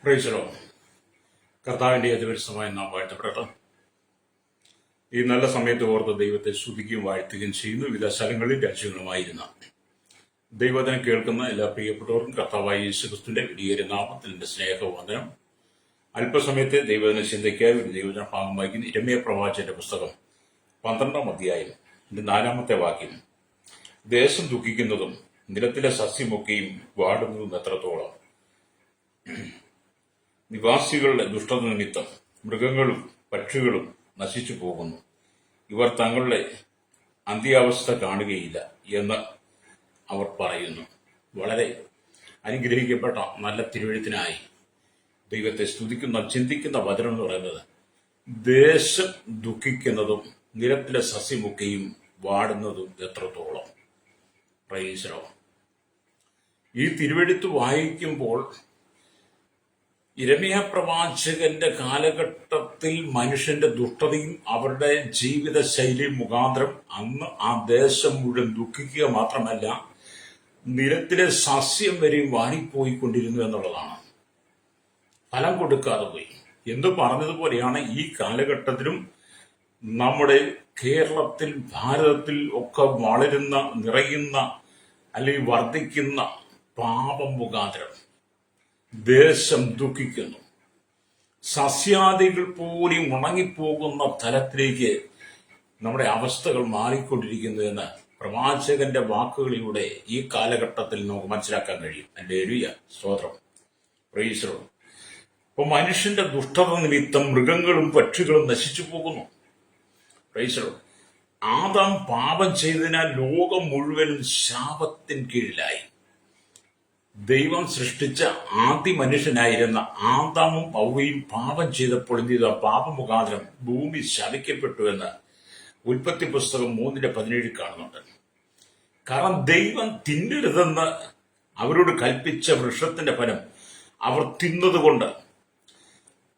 Praise Lord. കർത്താവിന്റെ അതിപരിശുദ്ധമായ നാം വാഴ്ത്തപ്പെടട്ടെ. ഈ നല്ല സമയത്ത് ഓർത്ത് ദൈവത്തെ സ്തുതിക്കുകയും വാഴ്ത്തുകയും ചെയ്യുന്നു. വിവിധ സ്ഥലങ്ങളിൽ രാജ്യങ്ങളുമായിരുന്ന ദൈവത്തിനെ കേൾക്കുന്ന എല്ലാ പ്രിയപ്പെട്ടവർക്കും കർത്താവായ യേശുക്രിസ്തുവിന്റെ വലിയൊരു നാമത്തിൽ എന്റെ സ്നേഹവന്ദനം. അല്പസമയത്തെ ദൈവദിന ചിന്തയ്ക്കായി ഒരു ദൈവജന ഭാഗം വായിക്കുന്ന ഇരമ്യ പ്രവാചകന്റെ പുസ്തകം 12-ാം അധ്യായം 4-ാമത്തെ വാക്യം. ദേശം ദുഃഖിക്കുന്നതും നിലത്തിലെ സസ്യമൊക്കെയും വാടുന്നതും എത്രത്തോളം. നിവാസികളുടെ ദുഷ്ടത നിമിത്തം മൃഗങ്ങളും പക്ഷികളും നശിച്ചു പോകുന്നു. ഇവർ തങ്ങളുടെ അന്ത്യാവസ്ഥ കാണുകയില്ല എന്ന് അവർ പറയുന്നു. വളരെ അനുഗ്രഹിക്കപ്പെട്ട നല്ല തിരുവെഴുത്തിനായി ദൈവത്തെ സ്തുതിക്കുന്ന ചിന്തിക്കുന്ന വചനം എന്ന് പറയുന്നത്, ദേശം ദുഃഖിക്കുന്നതും നിലത്തിലെ സസ്യമൊക്കെയും വാടുന്നതും എത്രത്തോളം. Praise lord. ഈ തിരുവെഴുത്ത് വായിക്കുമ്പോൾ ഇരമ്യ പ്രവാചകന്റെ കാലഘട്ടത്തിൽ മനുഷ്യന്റെ ദുഷ്ടതയും അവരുടെ ജീവിത ശൈലി മുഖാന്തരം അന്ന് ആ ദേശം മുഴുവൻ ദുഃഖിക്കുക മാത്രമല്ല, നിലത്തിലെ സസ്യം വരെയും വാടിപ്പോയിക്കൊണ്ടിരുന്നു എന്നുള്ളതാണ്. ഫലം കൊടുക്കാതെ പോയി എന്ന് പറഞ്ഞതുപോലെയാണ് ഈ കാലഘട്ടത്തിലും നമ്മുടെ കേരളത്തിൽ, ഭാരതത്തിൽ ഒക്കെ വളരുന്ന, നിറയുന്ന അല്ലെങ്കിൽ വർദ്ധിക്കുന്ന പാപം മുഖാന്തരം ദേശം ദുഃഖിക്കുന്നു. സസ്യാദികൾ പോലും ഉണങ്ങിപ്പോകുന്ന തലത്തിലേക്ക് നമ്മുടെ അവസ്ഥകൾ മാറിക്കൊണ്ടിരിക്കുന്നു എന്ന് പ്രവാചകന്റെ വാക്കുകളിലൂടെ ഈ കാലഘട്ടത്തിൽ നമുക്ക് മനസ്സിലാക്കാൻ കഴിയും. ഹല്ലേലൂയ, സ്തോത്രം, പ്രൈസ് ലോർഡ്. അപ്പൊ മനുഷ്യന്റെ ദുഷ്ടത നിമിത്തം മൃഗങ്ങളും പക്ഷികളും നശിച്ചു പോകുന്നു. Praise Lord. ആദാം പാപം ചെയ്തതിനാൽ ലോകം മുഴുവനും ശാപത്തിൻ കീഴിലായി. ദൈവം സൃഷ്ടിച്ച ആദ്യ മനുഷ്യനായിരുന്ന ആദാമും ഹവ്വയും പാപം ചെയ്തപ്പോൾ എന്ത് ചെയ്തു? പാപം മുഖാന്തരം ഭൂമി ശപിക്കപ്പെട്ടു എന്ന് ഉൽപ്പത്തി പുസ്തകം 3:17 കാണുന്നുണ്ട്. കാരണം ദൈവം തിന്നരുതെന്ന് അവരോട് കൽപ്പിച്ച വൃക്ഷത്തിന്റെ ഫലം അവർ തിന്നതുകൊണ്ട്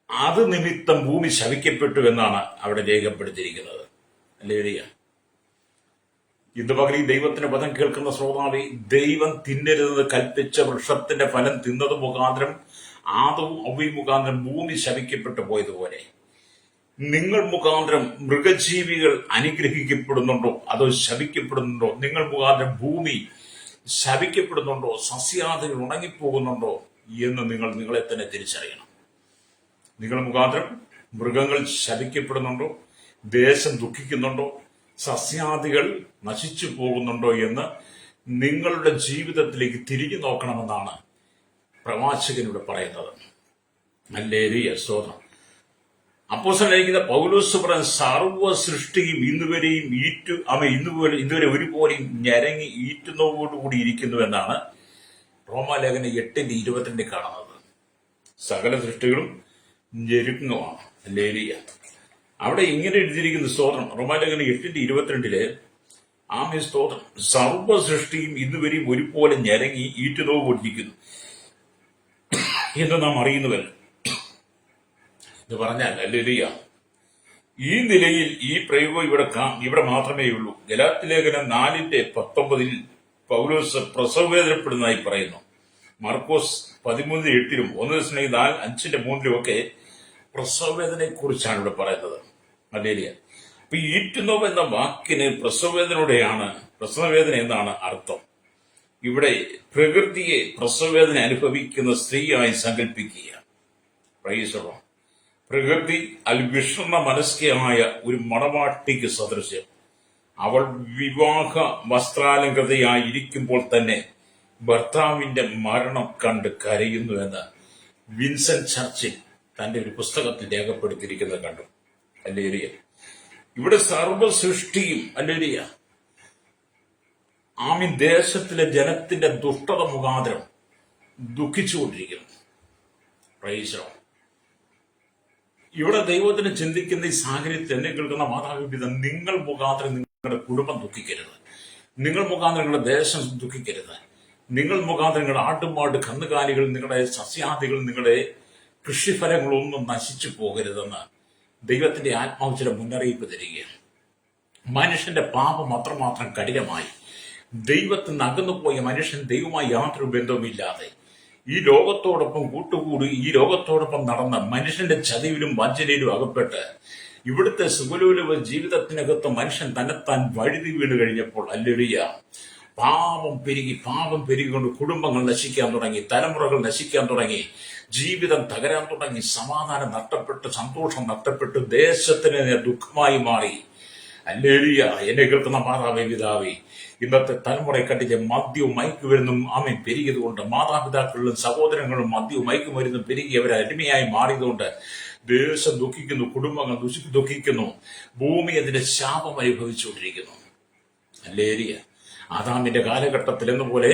അത് നിമിത്തം ഭൂമി ശപിക്കപ്പെട്ടു എന്നാണ് അവിടെ രേഖപ്പെടുത്തിയിരിക്കുന്നത്. ഹല്ലേലൂയ. ഇന്ന് പകൽ ഈ ദൈവത്തിന്റെ പദം കേൾക്കുന്ന ശ്രോതാവേ, ദൈവം തിന്നരുതെന്ന് കൽപ്പിച്ച വൃക്ഷത്തിന്റെ ഫലം തിന്നത് മുഖാന്തരം ആദവും ഹവ്വയും മുഖാന്തരം ഭൂമി ശപിക്കപ്പെട്ടു പോയതുപോലെ നിങ്ങൾ മുഖാന്തരം മൃഗജീവികൾ അനുഗ്രഹിക്കപ്പെടുന്നുണ്ടോ അതോ ശപിക്കപ്പെടുന്നുണ്ടോ? നിങ്ങൾ മുഖാന്തരം ഭൂമി ശപിക്കപ്പെടുന്നുണ്ടോ? സസ്യാദികൾ ഉണങ്ങിപ്പോകുന്നുണ്ടോ എന്ന് നിങ്ങൾ നിങ്ങളെ തന്നെ തിരിച്ചറിയണം. നിങ്ങൾ മുഖാന്തരം മൃഗങ്ങൾ ശപിക്കപ്പെടുന്നുണ്ടോ? ദേശം ദുഃഖിക്കുന്നുണ്ടോ? സസ്യാദികൾ നശിച്ചു പോകുന്നുണ്ടോ എന്ന് നിങ്ങളുടെ ജീവിതത്തിലേക്ക് തിരിഞ്ഞു നോക്കണമെന്നാണ് പ്രവാചകനോട് പറയുന്നത്. ഹല്ലേലൂയ, സ്തോത്രം. അപ്പോസ്തലനായിരിക്കുന്ന പൗലോസ് പറയുന്ന സർവ്വ സൃഷ്ടിയും ഇന്നുവരെയും ഇന്നുവരെ ഒരുപോലെയും ഞരങ്ങി ഈറ്റുന്നതോടുകൂടി ഇരിക്കുന്നു എന്നാണ് റോമാലേഖനം 8:22 കാണുന്നത്. സകല സൃഷ്ടികളും ഞെരുക്കമാണ്. ഹല്ലേലൂയ. അവിടെ ഇങ്ങനെ എഴുതിയിരിക്കുന്ന സ്തോത്രം, റോമാലേഖനം 8:22 ആമേൻ, സ്തോത്രം. സർവ്വ സൃഷ്ടിയും ഇന്നുവരെയും ഒരുപോലെ ഞരങ്ങി ഈറ്റുനോവ് കൊണ്ടിരിക്കുന്നു എന്ന് നാം അറിയുന്നുവല്ലോ. ഇത് പറഞ്ഞാൽ ഹല്ലേലൂയ, ഈ നിലയിൽ ഈ പ്രയോഗം ഇവിടെ മാത്രമേ ഉള്ളൂ. ഗലാത്യ ലേഖനം 4:19 പൗലോസ് പ്രസവവേദനപ്പെടുന്നതായി പറയുന്നു. മാർക്കോസ് 13:8 1 4:5-3 ഒക്കെ പ്രസവവേദനയെ കുറിച്ചാണ് ഇവിടെ പറയുന്നത്. ഹല്ലേലൂയ. അപ്പൊ ഈറ്റുനോവ് എന്ന വാക്കിന് പ്രസവവേദന എന്നാണ് അർത്ഥം. ഇവിടെ പ്രകൃതിയെ പ്രസവവേദന അനുഭവിക്കുന്ന സ്ത്രീയായി സങ്കല്പിക്കുക. Praise lord. പ്രകൃതി വിഷണ്ണ മനസ്കയായ ഒരു മണവാട്ടിക്ക് സദൃശ്യം. അവൾ വിവാഹ വസ്ത്രാലങ്കൃതയായി ഇരിക്കുമ്പോൾ തന്നെ ഭർത്താവിന്റെ മരണം കണ്ട് കരയുന്നു എന്ന് വിൻസെന്റ് ചർച്ചിൽ തന്റെ ഒരു പുസ്തകത്തിൽ രേഖപ്പെടുത്തിയിരിക്കുന്നത് കണ്ടു. ഹല്ലേലൂയ. ഇവിടെ സർവ്വ സൃഷ്ടിയും ഹല്ലേലൂയ ആമീൻ ദേശത്തിലെ ജനത്തിന്റെ ദുഷ്ടത മുഖാന്തരം ദുഃഖിച്ചുകൊണ്ടിരിക്കുന്നു. Praise Lord. ഇവിടെ ദൈവത്തിന് ചിന്തിക്കുന്ന ഈ സാഹചര്യത്തിൽ എന്നെ കേൾക്കുന്ന മാതാപിതാ, നിങ്ങൾ മുഖാന്തരം നിങ്ങളുടെ കുടുംബം ദുഃഖിക്കരുത്. നിങ്ങൾ മുഖാന്തരം നിങ്ങളുടെ ദേശം ദുഃഖിക്കരുത്. നിങ്ങൾ മുഖാന്തരം നിങ്ങളുടെ ആട്ടുമാട്, കന്നുകാലികൾ, നിങ്ങളുടെ സസ്യാദികൾ, നിങ്ങളുടെ കൃഷിഫലങ്ങളൊന്നും നശിച്ചു പോകരുതെന്ന് ദൈവത്തിന്റെ ആത്മാവ് ചില മുന്നറിയിപ്പ് തരികയാണ്. മനുഷ്യന്റെ പാപം അത്രമാത്രം കഠിനമായി ദൈവത്തിൽ നിന്ന് അകന്നുപോയ മനുഷ്യൻ ദൈവവുമായി യാതൊരു ബന്ധവുമില്ലാതെ ഈ ലോകത്തോടൊപ്പം കൂട്ടുകൂടി ഈ ലോകത്തോടൊപ്പം നടന്ന മനുഷ്യന്റെ ചതിവിലും വഞ്ചനയിലും അകപ്പെട്ട് ഇവിടുത്തെ സുഖലോലുവ ജീവിതത്തിനകത്ത് മനുഷ്യൻ തന്നെത്താൻ വഴുതി വീണ് കഴിഞ്ഞപ്പോൾ ഹല്ലേലൂയ, പാപം പെരുകിക്കൊണ്ട് കുടുംബങ്ങൾ നശിക്കാൻ തുടങ്ങി, തലമുറകൾ നശിക്കാൻ തുടങ്ങി, ജീവിതം തകരാൻ തുടങ്ങി, സമാധാനം നഷ്ടപ്പെട്ട്, സന്തോഷം നഷ്ടപ്പെട്ട്, ദേശത്തിന് ദുഃഖമായി മാറി. ഹല്ലേലൂയ. എന്നെ കേൾക്കുന്ന മാതാവേ, പിതാവേ, ഇന്നത്തെ തലമുറയെ കണ്ടില്ലേ, മദ്യവും മയക്കുമരുന്നും ആമേൻ പെരുകിയതുകൊണ്ട്, മാതാപിതാക്കളിലും സഹോദരങ്ങളും മദ്യവും മയക്കുമരുന്നും പെരുകി അവർ അടിമയായി മാറിയതുകൊണ്ട് ദേശം ദുഃഖിക്കുന്നു, കുടുംബങ്ങൾ ദുഃഖിക്കുന്നു, ഭൂമി അതിന്റെ ശാപം അനുഭവിച്ചുകൊണ്ടിരിക്കുന്നു. ഹല്ലേലൂയ. ആദാമിന്റെ കാലഘട്ടത്തിൽ എന്നപോലെ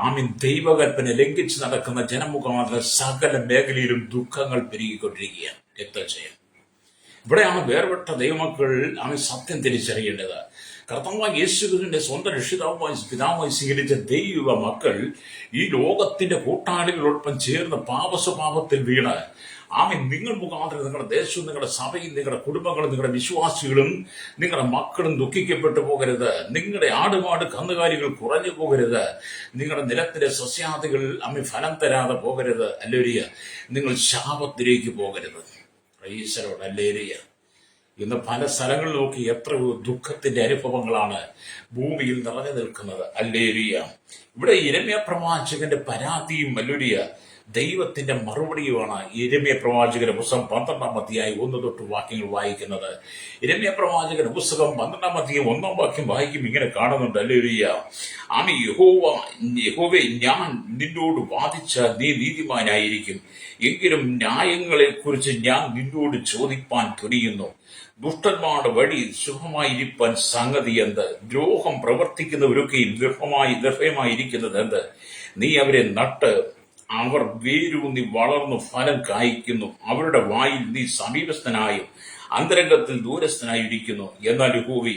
ആമീൻ ദൈവകൽപ്പന ലംഘിച്ച് നടക്കുന്ന ജനമുഖാന്തരം സകല മേഖലയിലും ദുഃഖങ്ങൾ പെരുകിക്കൊണ്ടിരിക്കുകയാണ്. രക്തജയം. ഇവിടെയാണ് വേർപെട്ട ദൈവമക്കൾ ആമീൻ സത്യം തിരിച്ചറിയേണ്ടത്. കർത്താവായ യേശുവിന്റെ സ്വന്തം രക്ഷിതാവുമായി പിതാവുമായി സ്വീകരിച്ച ദൈവ മക്കൾ ഈ ലോകത്തിന്റെ കൂട്ടാളികളോടൊപ്പം ചേർന്ന് പാപസ്വഭാവത്തിൽ വീണ് ആമീൻ നിങ്ങൾ മുഖാന്തരം നിങ്ങളുടെ ദേശവും നിങ്ങളുടെ സഭയും നിങ്ങളുടെ കുടുംബങ്ങളും നിങ്ങളുടെ വിശ്വാസികളും നിങ്ങളുടെ മക്കളും ദുഃഖിക്കപ്പെട്ടു പോകരുത്. നിങ്ങളുടെ ആടുമാട് കന്നുകാലികൾ കുറഞ്ഞു പോകരുത്. നിങ്ങളുടെ നിലത്തിലെ സസ്യാദികൾ ആമീൻ ഫലം തരാതെ പോകരുത്. ഹല്ലേലൂയ. നിങ്ങൾ ശാപത്തിലേക്ക് പോകരുത്. ഈശ്വരോട് ഹല്ലേലൂയ. ഇന്ന് പല സ്ഥലങ്ങളിൽ നോക്കി എത്ര ദുഃഖത്തിന്റെ അനുഭവങ്ങളാണ് ഭൂമിയിൽ നിറഞ്ഞു നിൽക്കുന്നത്. ഹല്ലേലൂയ. ഇവിടെ യിരെമ്യാ പ്രവാചകന്റെ പരാതിയും ഹല്ലേലൂയ ദൈവത്തിന്റെ മറുപടിയുമാണ് യിരെമ്യാ പ്രവാചകന്റെ പുസ്തകം 12-ാം അധ്യായം 1 തൊട്ട് വാക്യങ്ങൾ വായിക്കുന്നത്. യിരെമ്യാ പ്രവാചകന്റെ പുസ്തകം 12-ാം അധ്യായം 1-ാം വാക്യം വായിക്കും ഇങ്ങനെ കാണുന്നുണ്ട്. ഹല്ലേലൂയ. ആമീൻ. യഹോവേ, ഞാൻ നിന്നോട് വാദിച്ച നീ നീതിമാനായിരിക്കും. എങ്കിലും ന്യായങ്ങളെ കുറിച്ച് ഞാൻ നിന്നോട് ചോദിപ്പാൻ തുനിയുന്നു. ദുഷ്ടന്മാരുടെ വഴി ശുഭമായിരിക്കാൻ സംഗതി എന്ത്? ദ്രോഹം പ്രവർത്തിക്കുന്നവരൊക്കെയും നിർഭയമായിരിക്കുന്നത് എന്ത്? നീ അവരെ നട്ട് അവർ വേരൂന്നി വളർന്നു ഫലം കായ്ക്കുന്നു. അവരുടെ വായിൽ നീ സമീപസ്ഥനായും അന്തരംഗത്തിൽ ദൂരസ്ഥനായിരിക്കുന്നു. എന്നാൽ യഹോവേ,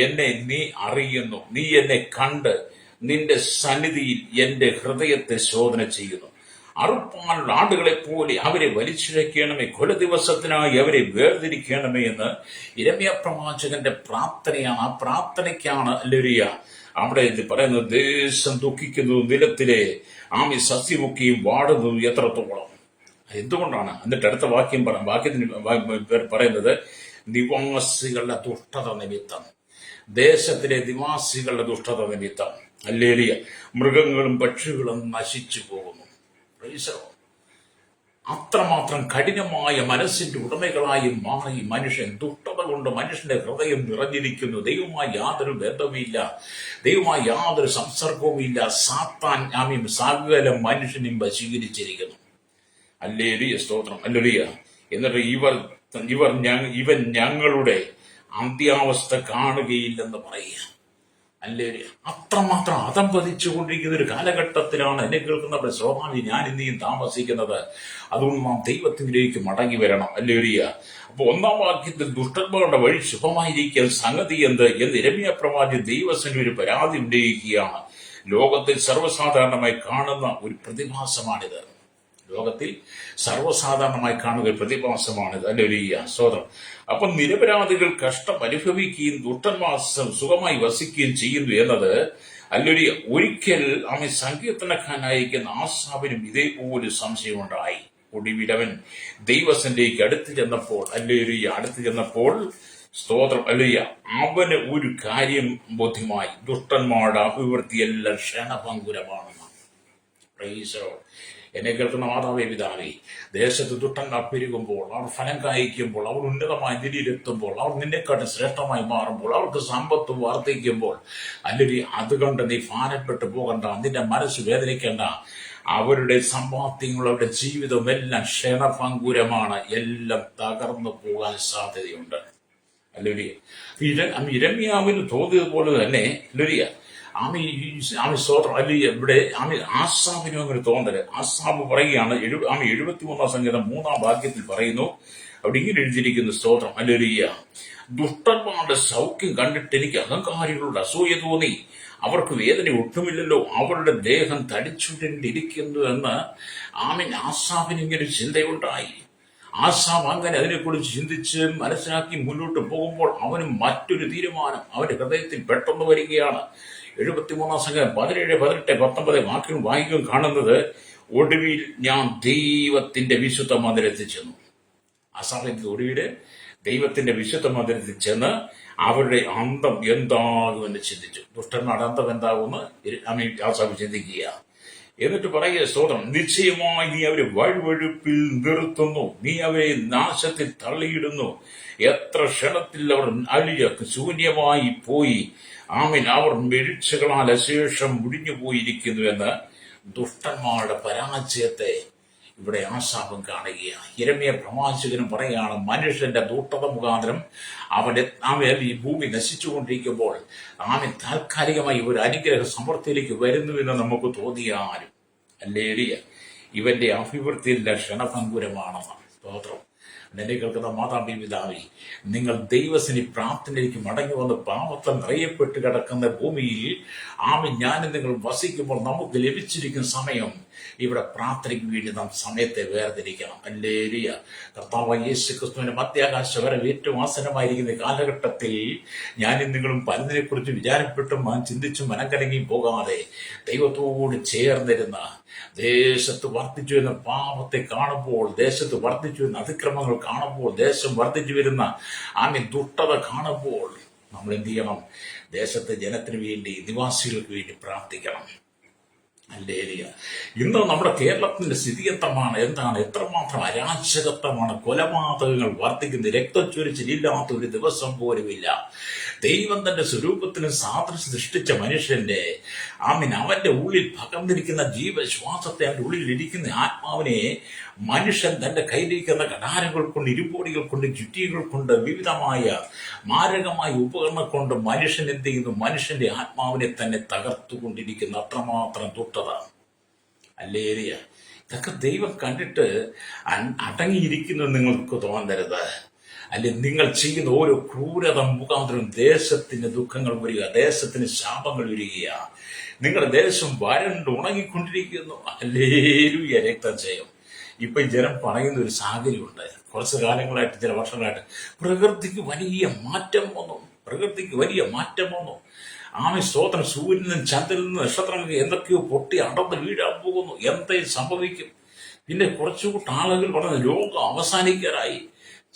എന്നെ നീ അറിയുന്നു. നീ എന്നെ കണ്ട് നിന്റെ സന്നിധിയിൽ എന്റെ ഹൃദയത്തെ ശോധന ചെയ്യുന്നു. അറുപ്പാനുള്ള ആടുകളെ പോലെ അവരെ വലിച്ചിഴക്കണമേ, കൊല ദിവസത്തിനായി അവരെ വേർതിരിക്കണമേ എന്ന് യിരെമ്യാ പ്രവാചകന്റെ പ്രാർത്ഥനയാണ്. ആ പ്രാർത്ഥനയ്ക്കാണ് ഹല്ലേലൂയ അവിടെ പറയുന്നത്, ദേശം ദുഃഖിക്കുന്നു, നിലത്തിലെ ആമി സസ്യമൊക്കെയും വാടുന്നു എത്രത്തോളം. എന്തുകൊണ്ടാണ്? എന്നിട്ട് അടുത്ത വാക്യത്തിന് പറയുന്നത്, നിവാസികളുടെ ദുഷ്ടത നിമിത്തം, ദേശത്തിലെ നിവാസികളുടെ ദുഷ്ടത നിമിത്തം ഹല്ലേലൂയ മൃഗങ്ങളും പക്ഷികളും നശിച്ചു പോകുന്നു. അത്രമാത്രം കഠിനമായ മനസ്സിന്റെ ഉടമകളായി മാറി മനുഷ്യൻ. ദുഷ്ടത കൊണ്ട് മനുഷ്യന്റെ ഹൃദയം നിറഞ്ഞിരിക്കുന്നു. ദൈവമായി യാതൊരു ബന്ധവുമില്ല, ദൈവമായി യാതൊരു സംസർഗവുമില്ല. സാത്താൻ ആമീൻ സകല മനുഷ്യനും വശീകരിച്ചിരിക്കുന്നു. ഹല്ലേലൂയ, സ്തോത്രം, ഹല്ലേലൂയ. എന്നിട്ട് ഇവൻ ഞങ്ങളുടെ അന്ത്യാവസ്ഥ കാണുകയില്ലെന്ന് പറയുക. ഹല്ലേലൂയ. അത്രമാത്രം അതം പതിച്ചുകൊണ്ടിരിക്കുന്ന ഒരു കാലഘട്ടത്തിലാണ് എന്നെ കേൾക്കുന്ന സ്വാഭാവിക ഞാൻ ഇനിയും താമസിക്കുന്നത്. അതുകൊണ്ട് നാം ദൈവത്തിലേക്ക് മടങ്ങി വരണം. ഹല്ലേലൂയ. അപ്പൊ 1-ാം വാക്യത്തിൽ ദുഷ്ടന്മാരുടെ വഴി ശുഭമായിരിക്കാൻ സംഗതി എന്ത് എന്ന് യിരെമ്യാ പ്രവാചകൻ ദൈവസന്നിധിയിൽ ഒരു പരാതി ഉന്നയിക്കുകയാണ്. ലോകത്തിൽ സർവ്വസാധാരണമായി കാണുന്ന ഒരു പ്രതിഭാസമാണിത്. ലോകത്തിൽ സർവ്വസാധാരണമായി കാണുന്ന ഒരു പ്രതിഭാസമാണിത്. ഹല്ലേലൂയ, സ്തോത്രം. അപ്പൊ നിരപരാധികൾ കഷ്ടം അനുഭവിക്കുകയും ദുഷ്ടന്മാർ സുഖമായി വസിക്കുകയും ചെയ്യുന്നു എന്നത് ഹല്ലേലൂയ. ഒരിക്കൽ അവൻ സങ്കീർത്തനക്കാരനായിരിക്കുന്ന ആസാഫിനും ഇതേപോലെ സംശയമുണ്ടായി. ഒടുവിലവൻ ദൈവസന്നിധിയിലേക്ക് അടുത്തു ചെന്നപ്പോൾ സ്തോത്രം ഹല്ലേലൂയ അവന് ഒരു കാര്യം ബോധ്യമായി, ദുഷ്ടന്മാരുടെ അഭിവൃദ്ധിയെല്ലാം ക്ഷണഭങ്കുരമാണെന്ന്. Praise the Lord. എന്നെ കേൾക്കുന്ന മാതാവേ, പിതാവേ, ദേശത്ത് ദുഷ്ടന്മാർ പെരുകുമ്പോൾ, അവർ ഫലം കായ്ക്കുമ്പോൾ, അവർ ഉന്നതമായ നിലയിലെത്തുമ്പോൾ, അവർ നിന്നെക്കാട്ട് ശ്രേഷ്ഠമായി മാറുമ്പോൾ, അവർക്ക് സമ്പത്ത് വർദ്ധിക്കുമ്പോൾ അല്ലെങ്കിൽ അതുകൊണ്ട് നീ ഭാരപ്പെട്ടു പോകണ്ട, നിന്റെ മനസ്സ് വേദനിക്കേണ്ട. അവരുടെ സമ്പാദ്യങ്ങൾ, അവരുടെ ജീവിതം എല്ലാം ക്ഷണഭങ്കുരമാണ്, എല്ലാം തകർന്നു പോകാൻ സാധ്യതയുണ്ട്. ഹല്ലേലൂയ. യിരെമ്യാവിന് തോന്നിയതുപോലെ തന്നെ ഹല്ലേലൂയ ആമി സ്തോത്രം ഹല്ലേലൂയ. ഇവിടെ ആസാഫിനും അങ്ങനെ തോന്നല്. ആസാഫ് പറയുകയാണ്, 73-ാം സങ്കീർത്തനം 3-ാം വാക്യത്തിൽ പറയുന്നു, അവിടെ ഇങ്ങനെ എഴുതിയിരിക്കുന്നു, സ്തോത്രം ഹല്ലേലൂയ. ദുഷ്ടന്മാരുടെ സൗഖ്യം കണ്ടിട്ട് എനിക്ക് അഹങ്കാരികളുടെ അസൂയ തോന്നി. അവർക്ക് വേദന ഒട്ടുമില്ലല്ലോ, അവരുടെ ദേഹം തടിച്ചുകൊണ്ടിരിക്കുന്നു എന്ന് ആസാഫിന് ഇങ്ങനെ ചിന്തയുണ്ടായി. ആസാഫ് അങ്ങനെ അതിനെക്കുറിച്ച് ചിന്തിച്ച് മനസ്സിലാക്കി മുന്നോട്ട് പോകുമ്പോൾ അവന് മറ്റൊരു തീരുമാനം അവന്റെ ഹൃദയത്തിൽ പെട്ടെന്ന് വരികയാണ്. 73 സംഘം 17, 18, 19 വാക്യങ്ങൾ വായിക്കും കാണുന്നത്, ഒടുവിൽ ഞാൻ ദൈവത്തിന്റെ വിശുദ്ധ മന്ദിരത്തിൽ ചെന്നു. ആ സമയത്ത് ഒടുവിൽ ദൈവത്തിന്റെ വിശുദ്ധ മന്ദിരത്തിൽ ചെന്ന് അവരുടെ അന്തം എന്താകുമെന്ന് ചിന്തിച്ചു. ദുഷ്ടന്മാരുടെ അന്തം എന്താകുമെന്ന് ആ സമയം ചിന്തിക്കുക. എന്നിട്ട് പറയുക, സ്തോത്രം, നിശ്ചയമായി നീ അവരെ വഴുവഴുപ്പിൽ നിർത്തുന്നു, നീ അവരെ നാശത്തിൽ തള്ളിയിടുന്നു. എത്ര ക്ഷണത്തിൽ അവർ അലിയ ശൂന്യമായി പോയി. ആമീൻ. അവർ മെഴിച്ചകളാൽ അശേഷം മുടിഞ്ഞു പോയിരിക്കുന്നു എന്ന് ദുഷ്ടന്മാരുടെ പരാജയത്തെ ഇവിടെ ആശാപം കാണുകയാണ്. യിരെമ്യാ പ്രവാചകനും പറയുകയാണ്, മനുഷ്യന്റെ ദുഷ്ടത മുഖാന്തരം ഈ ഭൂമി നശിച്ചുകൊണ്ടിരിക്കുമ്പോൾ ആമൻ താൽക്കാലികമായി ഒരു അനുഗ്രഹ സമൃദ്ധിയിലേക്ക് വരുന്നുവെന്ന് നമുക്ക് തോന്നിയാലും ഹല്ലേലൂയ, ഇവന്റെ അഭിവൃദ്ധിയുടെ ക്ഷണഭങ്കുരമാണെന്ന്. സ്തോത്രം. എന്നെ കേൾക്കുന്ന മാതാപിതാവേ, നിങ്ങൾ ദൈവസനി പ്രാർത്ഥനയിലേക്ക് മടങ്ങി വന്ന് പാപത്തിൽ നിറയപ്പെട്ട് കിടക്കുന്ന ഭൂമിയിൽ ഞാനും നിങ്ങൾ വസിക്കുമ്പോൾ നമുക്ക് ലഭിച്ചിരിക്കുന്ന സമയം ഇവിടെ പ്രാർത്ഥനയ്ക്ക് വേണ്ടി നാം സമയത്തെ വേർതിരിക്കണം. ഹല്ലേലൂയ. കർത്താവായ യേശു ക്രിസ്തുവിന്റെ മധ്യാകാശ വരവ് ഏറ്റവും ആസന്നമായിരിക്കുന്ന കാലഘട്ടത്തിൽ ഞാനും നിങ്ങളും പലതിനെ കുറിച്ച് വിചാരപ്പെട്ടും ചിന്തിച്ചും മനക്കലങ്ങി പോകാതെ ദൈവത്തോട് ചേർന്നിരുന്ന, ദേശത്ത് വർദ്ധിച്ചു വരുന്ന പാപത്തെ കാണുമ്പോൾ, ദേശത്ത് വർദ്ധിച്ചു വരുന്ന അതിക്രമങ്ങൾ കാണുമ്പോൾ, ദേശം വർദ്ധിച്ചു വരുന്ന ദുഷ്ടത കാണുമ്പോൾ നമ്മൾ എന്ത് ചെയ്യണം? ദേശത്തെ ജനത്തിന് വേണ്ടി, നിവാസികൾക്ക് വേണ്ടി പ്രാർത്ഥിക്കണം. ഹല്ലേലൂയ. ഇന്ന് നമ്മുടെ കേരളത്തിന്റെ സ്ഥിതി എന്താണ്? എത്രമാത്രം അരാജകത്വമാണ്! കൊലപാതകങ്ങൾ വർദ്ധിക്കുന്നത്. രക്തച്ചൊരിച്ചിലില്ലാത്ത ഒരു ദിവസം പോലുമില്ല. ദൈവം തന്റെ സ്വരൂപത്തിന് സാദൃശ്യം സൃഷ്ടിച്ച മനുഷ്യന്റെ അവന്റെ ഉള്ളിൽ പകർന്നിരിക്കുന്ന ജീവശ്വാസത്തെ, അവന്റെ ഉള്ളിൽ ഇരിക്കുന്ന ആത്മാവിനെ മനുഷ്യൻ തന്റെ കയ്യിലിരിക്കുന്ന കടാരങ്ങൾ കൊണ്ട്, ഇരുമ്പോടികൾ കൊണ്ട്, ചുറ്റികൾ കൊണ്ട്, വിവിധമായ മാരകമായ ഉപകരണം കൊണ്ട് മനുഷ്യൻ എന്ത് ചെയ്യുന്നു? മനുഷ്യന്റെ ആത്മാവിനെ തന്നെ തകർത്തുകൊണ്ടിരിക്കുന്ന അത്രമാത്രം ദുഷ്ടത. ഹല്ലേലൂയ. ഇതൊക്കെ ദൈവം കണ്ടിട്ട് അടങ്ങിയിരിക്കുന്നു നിങ്ങൾക്ക് തോന്നരുത്. നിങ്ങൾ ചെയ്യുന്ന ഓരോ ക്രൂരത മുഖാന്തരം ദേശത്തിന് ദുഃഖങ്ങൾ വരിക, ദേശത്തിന് ശാപങ്ങൾ വരിക. നിങ്ങളുടെ ദേശം വരണ്ട് ഉണങ്ങിക്കൊണ്ടിരിക്കുന്നു. ഹല്ലേലൂയ. രക്തജയം. ഇപ്പൊ ജനം പറയുന്ന ഒരു സാഹചര്യമുണ്ട്. കുറച്ച് കാലങ്ങളായിട്ട്, ചില വർഷങ്ങളായിട്ട് പ്രകൃതിക്ക് വലിയ മാറ്റം വന്നു. സ്തോത്രം. സൂര്യനും ചന്ദ്രനിൽ നിന്ന് നക്ഷത്രങ്ങൾക്ക് എന്തൊക്കെയോ പൊട്ടി അടർന്ന് വീഴാൻ പോകുന്നു. എന്തെങ്കിലും സംഭവിക്കും. പിന്നെ കുറച്ചുകൂട്ട് ആളുകൾ പറഞ്ഞത് ലോകം അവസാനിക്കാറായി.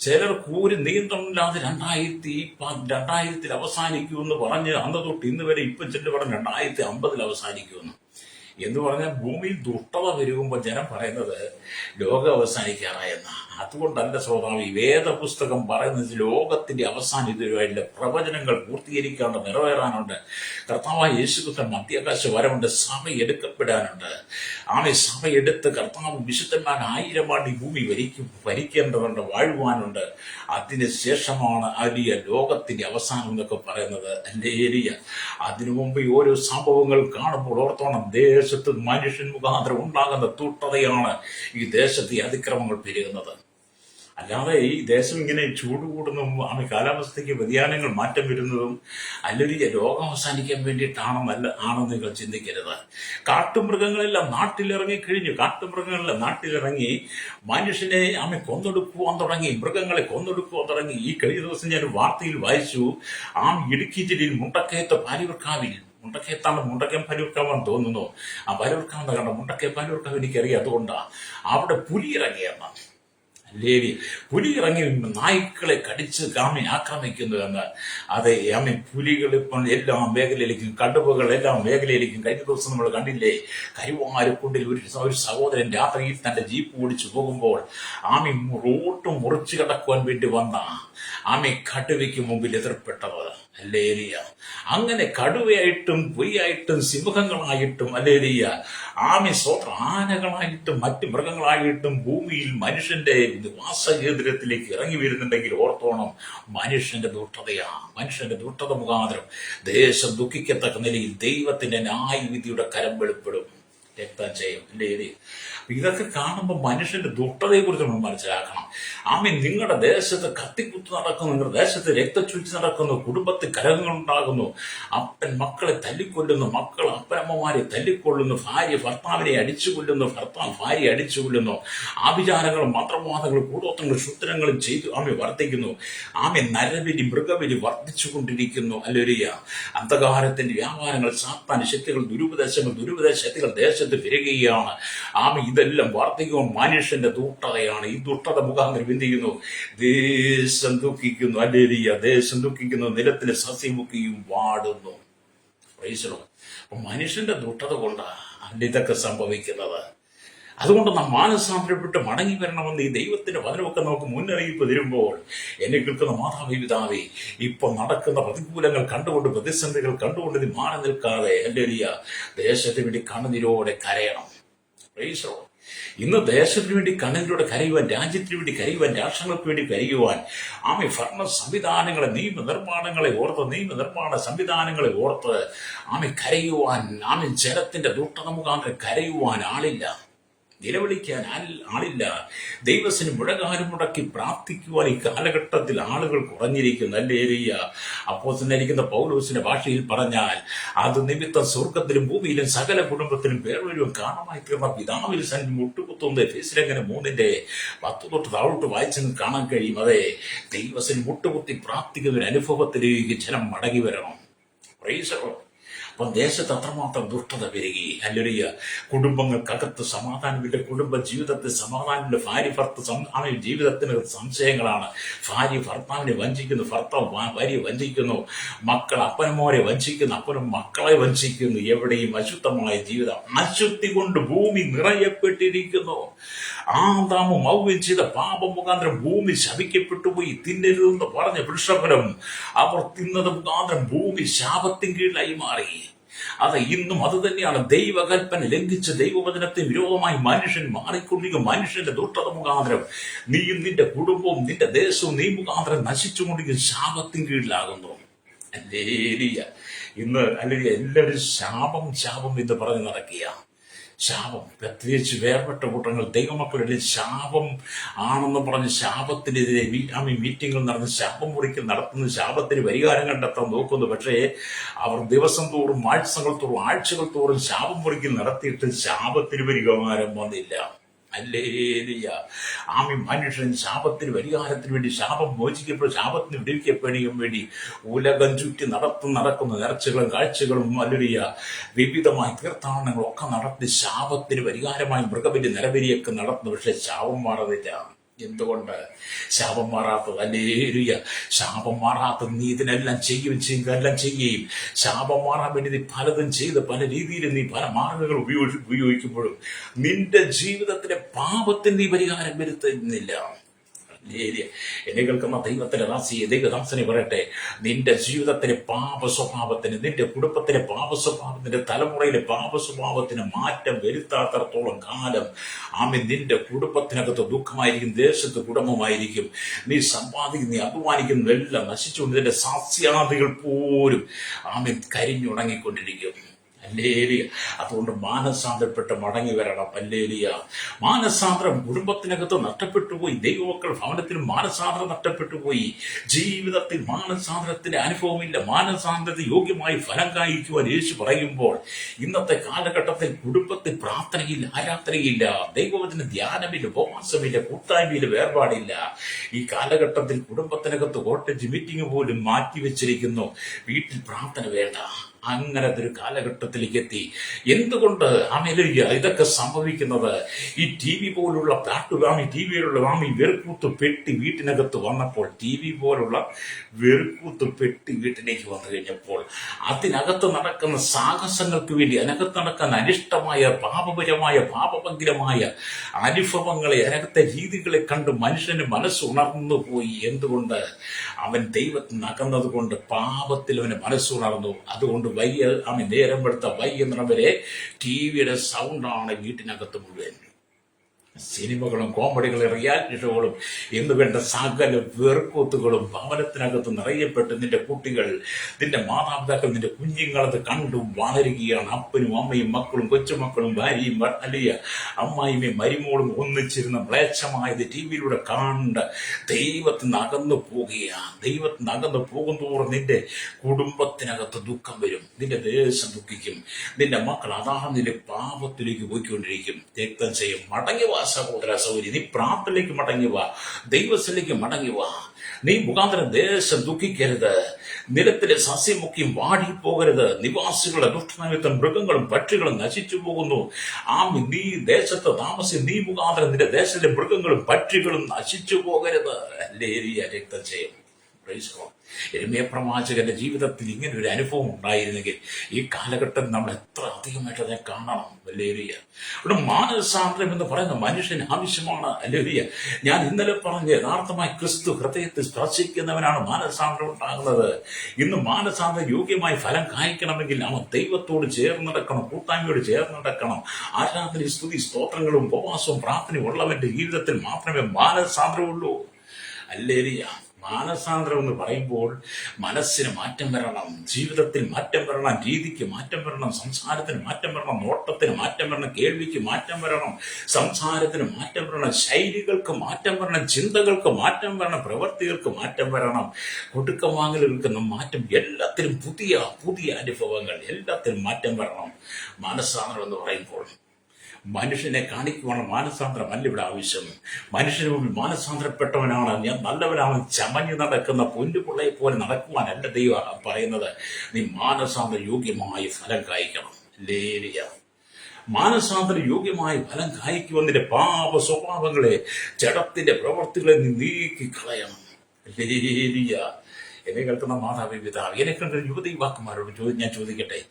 ചിലർ കൂരി നിയന്ത്രണമില്ലാതെ 2000 അവസാനിക്കുമെന്ന് പറഞ്ഞ് അന്ന് തൊട്ട് ഇന്ന് വരെ ഇപ്പം ചിലർ പറഞ്ഞ് 2050 അവസാനിക്കുമെന്ന്. എന്ന് പറഞ്ഞാൽ ഭൂമിയിൽ ദുഷ്ടത പെരുകുമ്പോൾ ജനം പറയുന്നത് ലോകം അവസാനിക്കാറായെന്ന. അതുകൊണ്ടല്ല ശ്രോതാവ്, ഈ വേദപുസ്തകം പറയുന്നത് ലോകത്തിന്റെ അവസാനം ഇതുവരെയുള്ള പ്രവചനങ്ങൾ പൂർത്തീകരിക്കാണ്ട് നിറവേറാനുണ്ട്. കർത്താവായ യേശുക്രിസ്തു മധ്യാകാശ വരവുണ്ട്. സഭ എടുക്കപ്പെടാനുണ്ട്. സഭയെടുത്ത് കർത്താവ് വിശുദ്ധന്മാരുടെ 1000 ആണ്ട് ഈ ഭൂമി ഭരിക്കേണ്ടതുണ്ട്, വാഴുവാനുണ്ട്. അതിന് ശേഷമാണ് അലിയ ലോകത്തിന്റെ അവസാനം എന്നൊക്കെ പറയുന്നത്. ഹല്ലേലൂയ. അതിനു മുമ്പ് ഓരോ സംഭവങ്ങൾ കാണുമ്പോൾ ഓർത്തോണം, ദേശത്ത് മനുഷ്യൻ മുഖാന്തരം ഉണ്ടാകുന്ന ദുഷ്ടതയാണ് ഈ ദേശത്തെ അതിക്രമങ്ങൾ പെരുകുന്നത്. അല്ലാതെ ഈ ദേശം ഇങ്ങനെ ചൂട് കൂടുന്നതും കാലാവസ്ഥയ്ക്ക് വ്യതിയാനങ്ങൾ മാറ്റം വരുന്നതും അല്ലെങ്കിൽ രോഗം അവസാനിക്കാൻ ആണെന്ന് നിങ്ങൾ ചിന്തിക്കരുത്. കാട്ടുമൃഗങ്ങളെല്ലാം നാട്ടിലിറങ്ങിക്കഴിഞ്ഞു. കാട്ടുമൃഗങ്ങളെല്ലാം നാട്ടിലിറങ്ങി മനുഷ്യനെ കൊന്നൊടുക്കുവാൻ തുടങ്ങി, മൃഗങ്ങളെ കൊന്നൊടുക്കുവാൻ തുടങ്ങി. ഈ കഴിഞ്ഞ ദിവസം ഞാൻ വാർത്തയിൽ വായിച്ചു, ഇടുക്കി ജില്ലയിൽ മുണ്ടക്കയത്ത് പാലിയൂർക്കാവിൽ, മുണ്ടക്കയം പാലിയൂർക്കാവെന്ന് തോന്നുന്നു, ആ പാലിയൂർക്കാവെന്ന് കണ്ട മുണ്ടക്കയം പാലിയൂർക്കാവ് എനിക്കറിയാം. അതുകൊണ്ടാണ് അവിടെ പുലി ഇറങ്ങിയെന്ന്. പുലി ഇറങ്ങി നായ്ക്കളെ കടിച്ച് ആക്രമിക്കുന്നു എന്ന്. അതെ, പുലികൾ ഇപ്പോൾ എല്ലാ മേഖലയിലേക്കും, കടുവകൾ എല്ലാ മേഖലയിലേക്കും. കഴിഞ്ഞ ദിവസം നമ്മൾ കണ്ടില്ലേ, കരുവാരക്കുണ്ടിൽ ഒരു സഹോദരൻ രാത്രിയിൽ തന്റെ ജീപ്പ് ഓടിച്ചു പോകുമ്പോൾ റോട്ട് മുറിച്ചു കടക്കുവാൻ വേണ്ടി വന്ന കടുവയ്ക്ക് മുമ്പിൽ എതിർപ്പെട്ടത്. ഹല്ലേലൂയ. അങ്ങനെ കടുവയായിട്ടും പുലിയായിട്ടും സിംഹങ്ങളായിട്ടും ഹല്ലേലൂയ ആനകളായിട്ടും മറ്റു മൃഗങ്ങളായിട്ടും ഭൂമിയിൽ മനുഷ്യന്റെ വാസകേന്ദ്രത്തിലേക്ക് ഇറങ്ങി വരുന്നുണ്ടെങ്കിൽ ഓർത്തോണം, മനുഷ്യന്റെ ദുഷ്ടത മുഖാന്തരം ദേശം ദുഃഖിക്കത്തക്ക നിലയിൽ ദൈവത്തിന്റെ ന്യായവിധിയുടെ കരം വെളിപ്പെടും. രക്തജയം. ഇതൊക്കെ കാണുമ്പോൾ മനുഷ്യന്റെ ദുഷ്ടതയെക്കുറിച്ച് നമ്മൾ മനസ്സിലാക്കണം. നിങ്ങളുടെ ദേശത്ത് കത്തിക്കുത്ത് നടക്കുന്നു, നിങ്ങളുടെ ദേശത്ത് രക്തച്ചൊരിച്ച് നടക്കുന്നു, കുടുംബത്തിൽ കലഹങ്ങളുണ്ടാകുന്നു, അപ്പൻ മക്കളെ തല്ലിക്കൊല്ലുന്നു, മക്കൾ അപ്പനമ്മമാരെ തല്ലിക്കൊള്ളുന്നു, ഭാര്യ ഭർത്താവിനെ അടിച്ചു കൊല്ലുന്നു, ഭർത്താവ് ഭാര്യ അടിച്ചു കൊല്ലുന്നു, ആഭിചാരങ്ങളും മന്ത്രവാദങ്ങളും കൂടോത്രങ്ങളും ശുദ്രങ്ങളും ചെയ്തു വർദ്ധിക്കുന്നു. നരബലി മൃഗബലി വർദ്ധിച്ചുകൊണ്ടിരിക്കുന്നു. ഹല്ലേലൂയ. അന്ധകാരത്തിന്റെ വ്യാപാരങ്ങൾ, സാത്താന്യ ശക്തികൾ, ദുരുപദേശ ശക്തികൾ ദേശത്ത് പെരുകുകയാണ്. ഇതെല്ലാം വർദ്ധിക്കും. മനുഷ്യന്റെ ദുഷ്ടതയാണ്. ഈ ദുഷ്ടത മുഖാന്തരം എന്ത് ചെയ്യുന്നു? ദേശം ദുഃഖിക്കുന്നു. ഹല്ലേലൂയ. ദേശം ദുഃഖിക്കുന്നു, നിലത്തിലെ സസ്യമൊക്കെയും വാടുന്നു. അപ്പൊ മനുഷ്യന്റെ ദുഷ്ടത കൊണ്ടാണ് ഇതൊക്കെ സംഭവിക്കുന്നത്. അതുകൊണ്ട് നാം മാനസാന്തരപ്പെട്ട് മടങ്ങി വരണമെന്ന് ഈ ദൈവത്തിന്റെ വചനമൊക്കെ നമുക്ക് മുന്നറിയിപ്പ് തരുമ്പോൾ, എന്നെ കേൾക്കുന്ന മാതാവേ പിതാവേ, ഇപ്പൊ നടക്കുന്ന പ്രതികൂലങ്ങൾ കണ്ടുകൊണ്ട്, പ്രതിസന്ധികൾ കണ്ടുകൊണ്ട് നീ മാറി നിൽക്കാതെ ഹല്ലേലൂയ ദേശത്തിന് വേണ്ടി കണ്ണുനീരോടെ കരയണം. Praise the Lord. ഇന്ന് ദേശത്തിന് വേണ്ടി കണ്ണീരോടെ കരയുവാൻ, രാജ്യത്തിന് വേണ്ടി കരയുവാൻ, രാഷ്ട്രങ്ങൾക്ക് വേണ്ടി കരയുവാൻ, ഭരണ സംവിധാനങ്ങളെ, നിയമനിർമ്മാണങ്ങളെ ഓർത്ത് കരയുവാൻ, ജനത്തിന്റെ ദുഷ്ടത മുഖാന്തരം കരയുവാൻ ആളില്ല, നിലവിളിക്കാൻ ആളില്ല. ദൈവത്തിന് മുഴകാലും മുടക്കി പ്രാർത്ഥിക്കുവാൻ ഈ കാലഘട്ടത്തിൽ ആളുകൾ കുറഞ്ഞിരിക്കുന്നു. ഹല്ലേലൂയ. അപ്പോസ്തലനായിരിക്കുന്ന പൗലോസിന്റെ ഭാഷയിൽ പറഞ്ഞാൽ, അത് നിമിത്തം സ്വർഗത്തിലും ഭൂമിയിലും സകല കുടുംബത്തിലും പേർവരും കാണാമായി തീർന്ന പിതാവിൽ സന്നിധി മുട്ടുകുത്തുന്നത് എഫെസ്യർ 3:10 തൊട്ട് താഴോട്ട് വായിച്ചെന്ന് കാണാൻ കഴിയും. അതെ, ദൈവത്തിന് മുട്ടുകുത്തി പ്രാർത്ഥിക്കുന്ന ഒരു അനുഭവത്തിലേക്ക് ജനം മടങ്ങി വരണം. Price the Lord. അപ്പം ദേശത്ത് അത്രമാത്രം ദുഷ്ടത പെരുകി. ഹല്ലേലൂയ. കുടുംബങ്ങൾക്കകത്ത് സമാധാനമില്ല, കുടുംബ ജീവിതത്തിൽ സമാധാനമില്ല, ജീവിതത്തിന് സംശയങ്ങളാണ്. ഭാര്യ ഭർത്താവിനെ വഞ്ചിക്കുന്നു, ഭർത്താവ് ഭാര്യയെ വഞ്ചിക്കുന്നു, മക്കൾ അപ്പനമ്മോരെ വഞ്ചിക്കുന്നു, അപ്പനും മക്കളെ വഞ്ചിക്കുന്നു. എവിടെയും അശുദ്ധമായ ജീവിതം, അശുദ്ധി കൊണ്ട് ഭൂമി നിറയപ്പെട്ടിരിക്കുന്നു. ആദാമും ഹവ്വയും ചെയ്ത പാപം മുഖാന്തരം ഭൂമി ശപിക്കപ്പെട്ടു പോയി. തിന്നരുതെന്ന് പറഞ്ഞ വൃക്ഷഫലം അവർ തിന്നത് മുഖാന്തരം ഭൂമി ശാപത്തിൻ കീഴിലായി മാറി. ഇന്നും അത് തന്നെയാണ്. ദൈവകൽപ്പന ലംഘിച്ച് ദൈവവചനത്തിന് വിരോധമായി മനുഷ്യൻ മാറിക്കൊണ്ടിരിക്കും. മനുഷ്യന്റെ ദുഷ്ടത മുഖാന്തരം നീയും നിന്റെ കുടുംബവും നിന്റെ ദേശവും നീ മുഖാന്തരം നശിച്ചുകൊണ്ടിരിക്കും, ശാപത്തിൻ കീഴിലാകുന്നു. ഹല്ലേലൂയ. ഇന്ന് അല്ലെങ്കിൽ എല്ലാവരും ശാപം എന്ന് പറഞ്ഞ് നടക്കുക. ശാപം, പ്രത്യേകിച്ച് വേർപെട്ട കൂട്ടങ്ങൾ, ദൈവമക്കളുടെ ശാപം ആണെന്ന് പറഞ്ഞ് ശാപത്തിനെതിരെ മീറ്റിംഗുകൾ നടന്ന് ശാപം മുറിക്കൽ നടത്തുന്നു, ശാപത്തിന് പരിഹാരം കണ്ടെത്താൻ നോക്കുന്നു. പക്ഷേ അവർ ദിവസം തോറും, ആഴ്ചകൾ തോറും ശാപം മുറിക്കൽ നടത്തിയിട്ട് ശാപത്തിന് പരിഹാരം വന്നില്ല. ഹല്ലേലൂയ. മനുഷ്യൻ ശാപത്തിന് പരിഹാരത്തിന് വേണ്ടി, ശാപം മോചിക്കപ്പെടും, ശാപത്തിന് വിടുവിക്കപ്പെടുകയും വേണ്ടി ഉലകം ചുറ്റി നടക്കുന്ന നേർച്ചകളും കാഴ്ചകളും, ഹല്ലേലൂയ, വിവിധമായ തീർത്ഥാടനങ്ങളും ഒക്കെ നടത്തി ശാപത്തിന് പരിഹാരമായി മൃഗബലി, നരബലിയൊക്കെ നടത്തുന്നു. പക്ഷെ ശാപം മാറുന്നില്ല. എന്തുകൊണ്ട് ശാപം മാറാത്തത്? ഹല്ലേലൂയ. ശാപം മാറാത്തത് നീ ഇതിനെല്ലാം ചെയ്യുകയും ശാപം മാറാൻ വേണ്ടി നീ പലതും ചെയ്ത് പല രീതിയിൽ നീ പല മാർഗങ്ങൾ ഉപയോഗിക്കുമ്പോഴും നിന്റെ ജീവിതത്തിലെ പാപത്തിന് നീ പരിഹാരം വരുത്തുന്നില്ല. എന്നെ കേൾക്കുന്ന ദൈവദാസനെ പറയട്ടെ, നിന്റെ ജീവിതത്തിലെ പാപ സ്വഭാവത്തിന്, നിന്റെ കുടുംബത്തിലെ പാപ സ്വഭാവത്തിന്റെ, തലമുറയിലെ പാപ സ്വഭാവത്തിന് മാറ്റം വരുത്താത്തടത്തോളം കാലം നിന്റെ കുടുംബത്തിനകത്ത് ദുഃഖമായിരിക്കും, ദേശത്ത് കുടുംബമായിരിക്കും. നീ സമ്പാദിക്കും, നീ അപമാനിക്കുന്നു, എല്ലാം നശിച്ചുകൊണ്ട് നിന്റെ സാസ്യാദികൾ പോലും കരിഞ്ഞുണങ്ങിക്കൊണ്ടിരിക്കും. ഹല്ലേലൂയ. അതുകൊണ്ട് മാനസാന്തരപ്പെട്ട് മടങ്ങി വരണം. ഹല്ലേലൂയ. മാനസാന്തരം കുടുംബത്തിനകത്ത് നഷ്ടപ്പെട്ടു പോയി, ദൈവമക്കൾ ഭവനത്തിലും മാനസാന്തരം നഷ്ടപ്പെട്ടു പോയി. ജീവിതത്തിൽ മാനസാന്തരത്തിന്റെ അനുഭവമില്ല. മാനസാന്തരത്തിന് യോഗ്യമായി ഫലം കായ്ക്കുവാൻ യേശു പറയുമ്പോൾ ഇന്നത്തെ കാലഘട്ടത്തിൽ കുടുംബത്തിൽ പ്രാർത്ഥനയില്ല, ആരാധനയില്ല, ദൈവവചന ധ്യാനമില്ല, ഉപവാസമില്ല, കൂട്ടായ്മയില്ല, വേർപാടില്ല. ഈ കാലഘട്ടത്തിൽ കുടുംബത്തിനകത്ത് കോട്ടേജ് മീറ്റിംഗ് പോലും മാറ്റിവെച്ചിരിക്കുന്നു. വീട്ടിൽ പ്രാർത്ഥന വേണ്ട. അങ്ങനത്തെ ഒരു കാലഘട്ടത്തിലേക്ക് എത്തി. എന്തുകൊണ്ട് ഇതൊക്കെ സംഭവിക്കുന്നത്? ഈ TV പോലുള്ള ടിവിയിലുള്ള വെറുക്കൂത്ത് പെട്ടി വീട്ടിനകത്ത് വന്നപ്പോൾ, TV പോലുള്ള വെറുക്കൂത്ത് പെട്ടി വീട്ടിലേക്ക് വന്നു കഴിഞ്ഞപ്പോൾ അതിനകത്ത് നടക്കുന്ന സാഹസങ്ങൾക്ക് വേണ്ടി, അതിനകത്ത് നടക്കുന്ന അനിഷ്ടമായ പാപപരമായ അനുഭവങ്ങളെ, അതിനകത്തെ രീതികളെ കണ്ട് മനുഷ്യന് മനസ്സുണർന്നു പോയി. എന്തുകൊണ്ട്? അവൻ ദൈവത്തിന് അകന്നത് കൊണ്ട്, പാപത്തിൽ അവന് മനസ്സുണർന്നു. അതുകൊണ്ട് നേരം എടുത്ത വൈകുന്നവരെ TVയുടെ സൗണ്ടാണ് വീട്ടിനകത്ത് മുഴുവൻ. സിനിമകളും കോമഡികളും റിയാലിറ്റി ഷോകളും എന്ന് വേണ്ട സകല വെറുക്കൂത്തുകളും ഭവനത്തിനകത്ത് നിറയപ്പെട്ട് നിന്റെ കുട്ടികൾ, നിന്റെ മാതാപിതാക്കൾ, നിന്റെ കുഞ്ഞുങ്ങളത് കണ്ടു വളരുകയാണ്. അപ്പനും അമ്മയും മക്കളും കൊച്ചുമക്കളും ഭാര്യയും വലിയ അമ്മായിയും മരുമോളും ഒന്നിച്ചിരുന്ന മ്ലേച്ഛമായത് ടിവിയിലൂടെ കണ്ട് ദൈവത്തിൽ നിന്ന് അകന്നു പോവുകയാണ്. ദൈവത്തിൽ നിന്ന് അകന്നു പോകുന്തോറും നിന്റെ കുടുംബത്തിനകത്ത് ദുഃഖം വരും, നിന്റെ ദേശം ദുഃഖിക്കും, നിന്റെ മക്കൾ അതാണ് നിന്റെ പാപത്തിലേക്ക് പോയിക്കൊണ്ടിരിക്കും. രക്തം ചെയ്യും. മടങ്ങി വാ സഹോദര സഹോദരി, നീ പ്രാർത്ഥനയിലേക്ക് മടങ്ങി വാ, ദൈവത്തിലേക്ക് മടങ്ങി വാ. നീ മുഖാന്തരം ദേശം ദുഃഖിക്കരുത്. നിലത്തിലെ സസ്യമൊക്കെയും വാടിപ്പോകരുത്. നിവാസികളുടെ ദുഷ്ടനിമിത്തം മൃഗങ്ങളും പക്ഷികളും നശിച്ചു പോകുന്നു. നീ ദേശത്ത് നീ മുഖാന്തരം നിന്റെ ദേശത്തിലെ മൃഗങ്ങളും പക്ഷികളും നശിച്ചു പോകരുത്. രക്തം ചെയ്യും. യെരമ്യാ പ്രവാചകന്റെ ജീവിതത്തിൽ ഇങ്ങനെ ഒരു അനുഭവം ഉണ്ടായിരുന്നെങ്കിൽ ഈ കാലഘട്ടം നമ്മൾ എത്ര അധികമായിട്ട് അതിനെ കാണണം. ഹല്ലേലൂയ. ഇവിടെ മാനസാന്തരം എന്ന് പറയുന്ന മനുഷ്യന് ആവശ്യമാണ്. ഹല്ലേലൂയ. ഞാൻ ഇന്നലെ പറഞ്ഞ യഥാർത്ഥമായി ക്രിസ്തു ഹൃദയത്തിൽ സ്പർശിക്കുന്നവനാണ് മാനസാന്തരം ഉണ്ടാകുന്നത്. ഇന്ന് മാനസാന്തരം യോഗ്യമായി ഫലം കായ്ക്കണമെങ്കിൽ അവൻ ദൈവത്തോട് ചേർന്ന് നടക്കണം, കൂട്ടായ്മയോട് ചേർന്ന് നടക്കണം. ആരാധന, സ്തുതി, സ്തോത്രങ്ങളും ഉപവാസവും പ്രാർത്ഥനയും ഉള്ളവന്റെ ജീവിതത്തിൽ മാത്രമേ മാനസാന്തരമുള്ളൂ. ഹല്ലേലൂയ. മാനസാന്തരം എന്ന് പറയുമ്പോൾ മനസ്സിന് മാറ്റം വരണം, ജീവിതത്തിൽ മാറ്റം വരണം, രീതിക്ക് മാറ്റം വരണം, സംസാരത്തിന് മാറ്റം വരണം, നോട്ടത്തിന് മാറ്റം വരണം, കേൾവിക്ക് മാറ്റം വരണം, സംസാരത്തിന് മാറ്റം വരണം, ശൈലികൾക്ക് മാറ്റം വരണം, ചിന്തകൾക്ക് മാറ്റം വരണം, പ്രവൃത്തികൾക്ക് മാറ്റം വരണം, കൊടുക്ക വാങ്ങലുകൾക്ക് മാറ്റം, എല്ലാത്തിനും പുതിയ പുതിയ അനുഭവങ്ങൾ, എല്ലാത്തിനും മാറ്റം വരണം. മാനസാന്തരം എന്ന് പറയുമ്പോൾ മനുഷ്യനെ കാണിക്കുവാണ് മാനസാന്തരം അല്ല ഇവിടെ ആവശ്യം. മനുഷ്യന് മുമ്പിൽ മാനസാന്തരപ്പെട്ടവനാണ്, ഞാൻ നല്ലവനാണ്, ചമഞ്ഞു നടക്കുന്ന പൊന്നുപിള്ളയെ പോലെ നടക്കുവാനല്ല ദൈവം പറയുന്നത്. നീ മാനസാന്തര യോഗ്യമായ ഫലം കായ്ക്കണം. ലേലിയ. മാനസാന്തര യോഗ്യമായ ഫലം കായ്ക്കുവന്നിന്റെ പാപ സ്വഭാവങ്ങളെ, ജഡത്തിന്റെ പ്രവർത്തികളെ നീ നീക്കി കളയണം. ലേലിയ. എന്നെ കേൾക്കുന്ന മാതാവി പിതാവ്, എന്നെ കണ്ട യുവതി യുവാക്കന്മാരോട് ഞാൻ ചോദിക്കട്ടെ,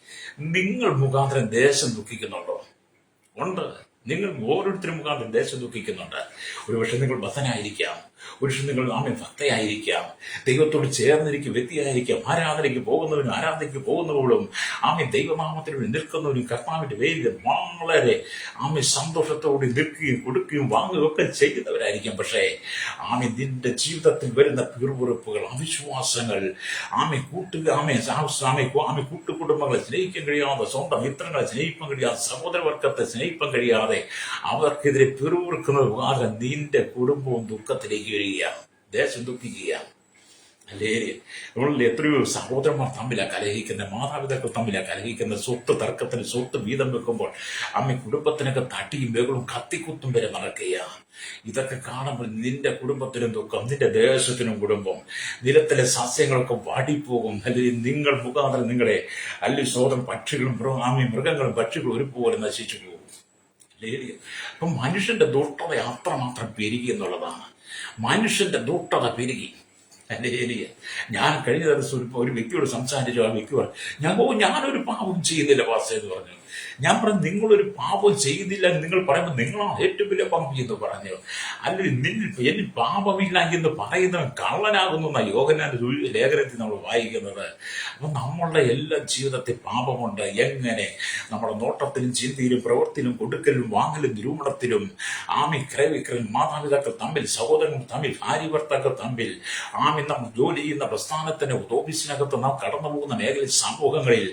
നിങ്ങൾ മുഖാന്തരം ദേശം ദുഃഖിക്കുന്നുണ്ടോ? ഉണ്ട്. നിങ്ങൾ ഓരോരുത്തരും മുഖാന്തരം ദേശം ദുഃഖിക്കുന്നുണ്ട്. ഒരുപക്ഷെ നിങ്ങൾ ബദ്ധനായിരിക്കാം, ഒരുപക്ഷെ നിങ്ങൾ ഭക്തയായിരിക്കാം, ദൈവത്തോട് ചേർന്നിരിക്കും വ്യക്തിയായിരിക്കാം, ആരാധനയ്ക്ക് പോകുന്നവനും ആരാധനയ്ക്ക് പോകുന്നവളും ദൈവനാമത്തിന് വേണ്ടി നിൽക്കുന്നവരും കർത്താവിന്റെ പേരിൽ വളരെ സന്തോഷത്തോടെ നിൽക്കുകയും കൊടുക്കുകയും വാങ്ങുകയും ഒക്കെ ചെയ്യുന്നവരായിരിക്കാം. പക്ഷേ നിന്റെ ജീവിതത്തിൽ വരുന്ന പിറുപിറുപ്പുകൾ, അവിശ്വാസങ്ങൾ, കൂട്ടുകുടുംബങ്ങളെ സ്നേഹിക്കാൻ കഴിയാതെ, സ്വന്തം മിത്രങ്ങളെ സ്നേഹിക്കാൻ കഴിയാതെ, സഹോദരവർഗത്തെ സ്നേഹിക്കാൻ കഴിയാതെ അവർക്കെതിരെ പിറുപിറുക്കുന്നത് മുഖാന്തരം നിന്റെ കുടുംബവും ദുഃഖത്തിലേക്ക് വരികയാണ്, ദേശം ദുഃഖിക്കുകയാണ്. അല്ലേ? നമ്മളിൽ എത്രയോ സഹോദരന്മാർ തമ്മിലാണ് കലഹിക്കുന്നത്, മാതാപിതാക്കൾ തമ്മിലാണ് കലഹിക്കുന്നത്, സ്വത്ത് തർക്കത്തിന് സ്വത്ത് വീതം വെക്കുമ്പോൾ കുടുംബത്തിനൊക്കെ തട്ടിയും ബഹളും കത്തിക്കുത്തും വരെ നടക്കുകയാണ്. ഇതൊക്കെ കാണുമ്പോൾ നിന്റെ കുടുംബത്തിനും ദുഃഖം, നിന്റെ ദേശത്തിനും കുടുംബം, നിലത്തിലെ സസ്യങ്ങളൊക്കെ വാടിപ്പോകും. അല്ലെങ്കിൽ നിങ്ങൾ മുഖാന്തരം നിങ്ങളെ സോദരം പക്ഷികളും മൃഗങ്ങളും പക്ഷികളും ഒരുപോലെ നശിച്ചു പോകും. അപ്പം മനുഷ്യന്റെ ദുഷ്ടത അത്രമാത്രം പെരുകി എന്നുള്ളതാണ്. മനുഷ്യന്റെ ദുഷ്ടത പെരുകി. ഞാൻ കഴിഞ്ഞ ദിവസം ഒരു വ്യക്തിയോട് സംസാരിച്ചു. ആ വ്യക്തി പറഞ്ഞു, ഞാനൊരു പാപം ചെയ്യുന്നില്ല പാസ്റ്റർ എന്ന് പറഞ്ഞു. ഞാൻ പറഞ്ഞു, നിങ്ങളൊരു പാപം ചെയ്യുന്നില്ല നിങ്ങൾ പറയുമ്പോൾ നിങ്ങളാണ് ഏറ്റവും വലിയ പാപം എന്ന് പറഞ്ഞു. അല്ലെങ്കിൽ എന്നിൽ പാപമില്ല എന്ന് പറയുന്നവൻ കള്ളനാകുന്നു എന്നാണ് യോഹന്നാന്റെ ലേഖനത്തിൽ നമ്മൾ വായിക്കുന്നത്. അപ്പൊ നമ്മളുടെ എല്ലാ ജീവിതത്തിൽ പാപമുണ്ട്. എങ്ങനെ? നമ്മുടെ നോട്ടത്തിലും ചിന്തയിലും പ്രവൃത്തിയിലും കൊടുക്കലും വാങ്ങലും നിരൂപണത്തിലും ക്രയവിക്രയം, മാതാപിതാക്കൾ തമ്മിൽ, സഹോദരങ്ങൾ തമ്മിൽ, ഭാര്യ ഭർത്താക്കൾ തമ്മിൽ, നമ്മൾ ജോലി ചെയ്യുന്ന പ്രസ്ഥാനത്തിന് ഓഫീസിനകത്ത് നാം കടന്നു പോകുന്ന മേഖല സമൂഹങ്ങളിൽ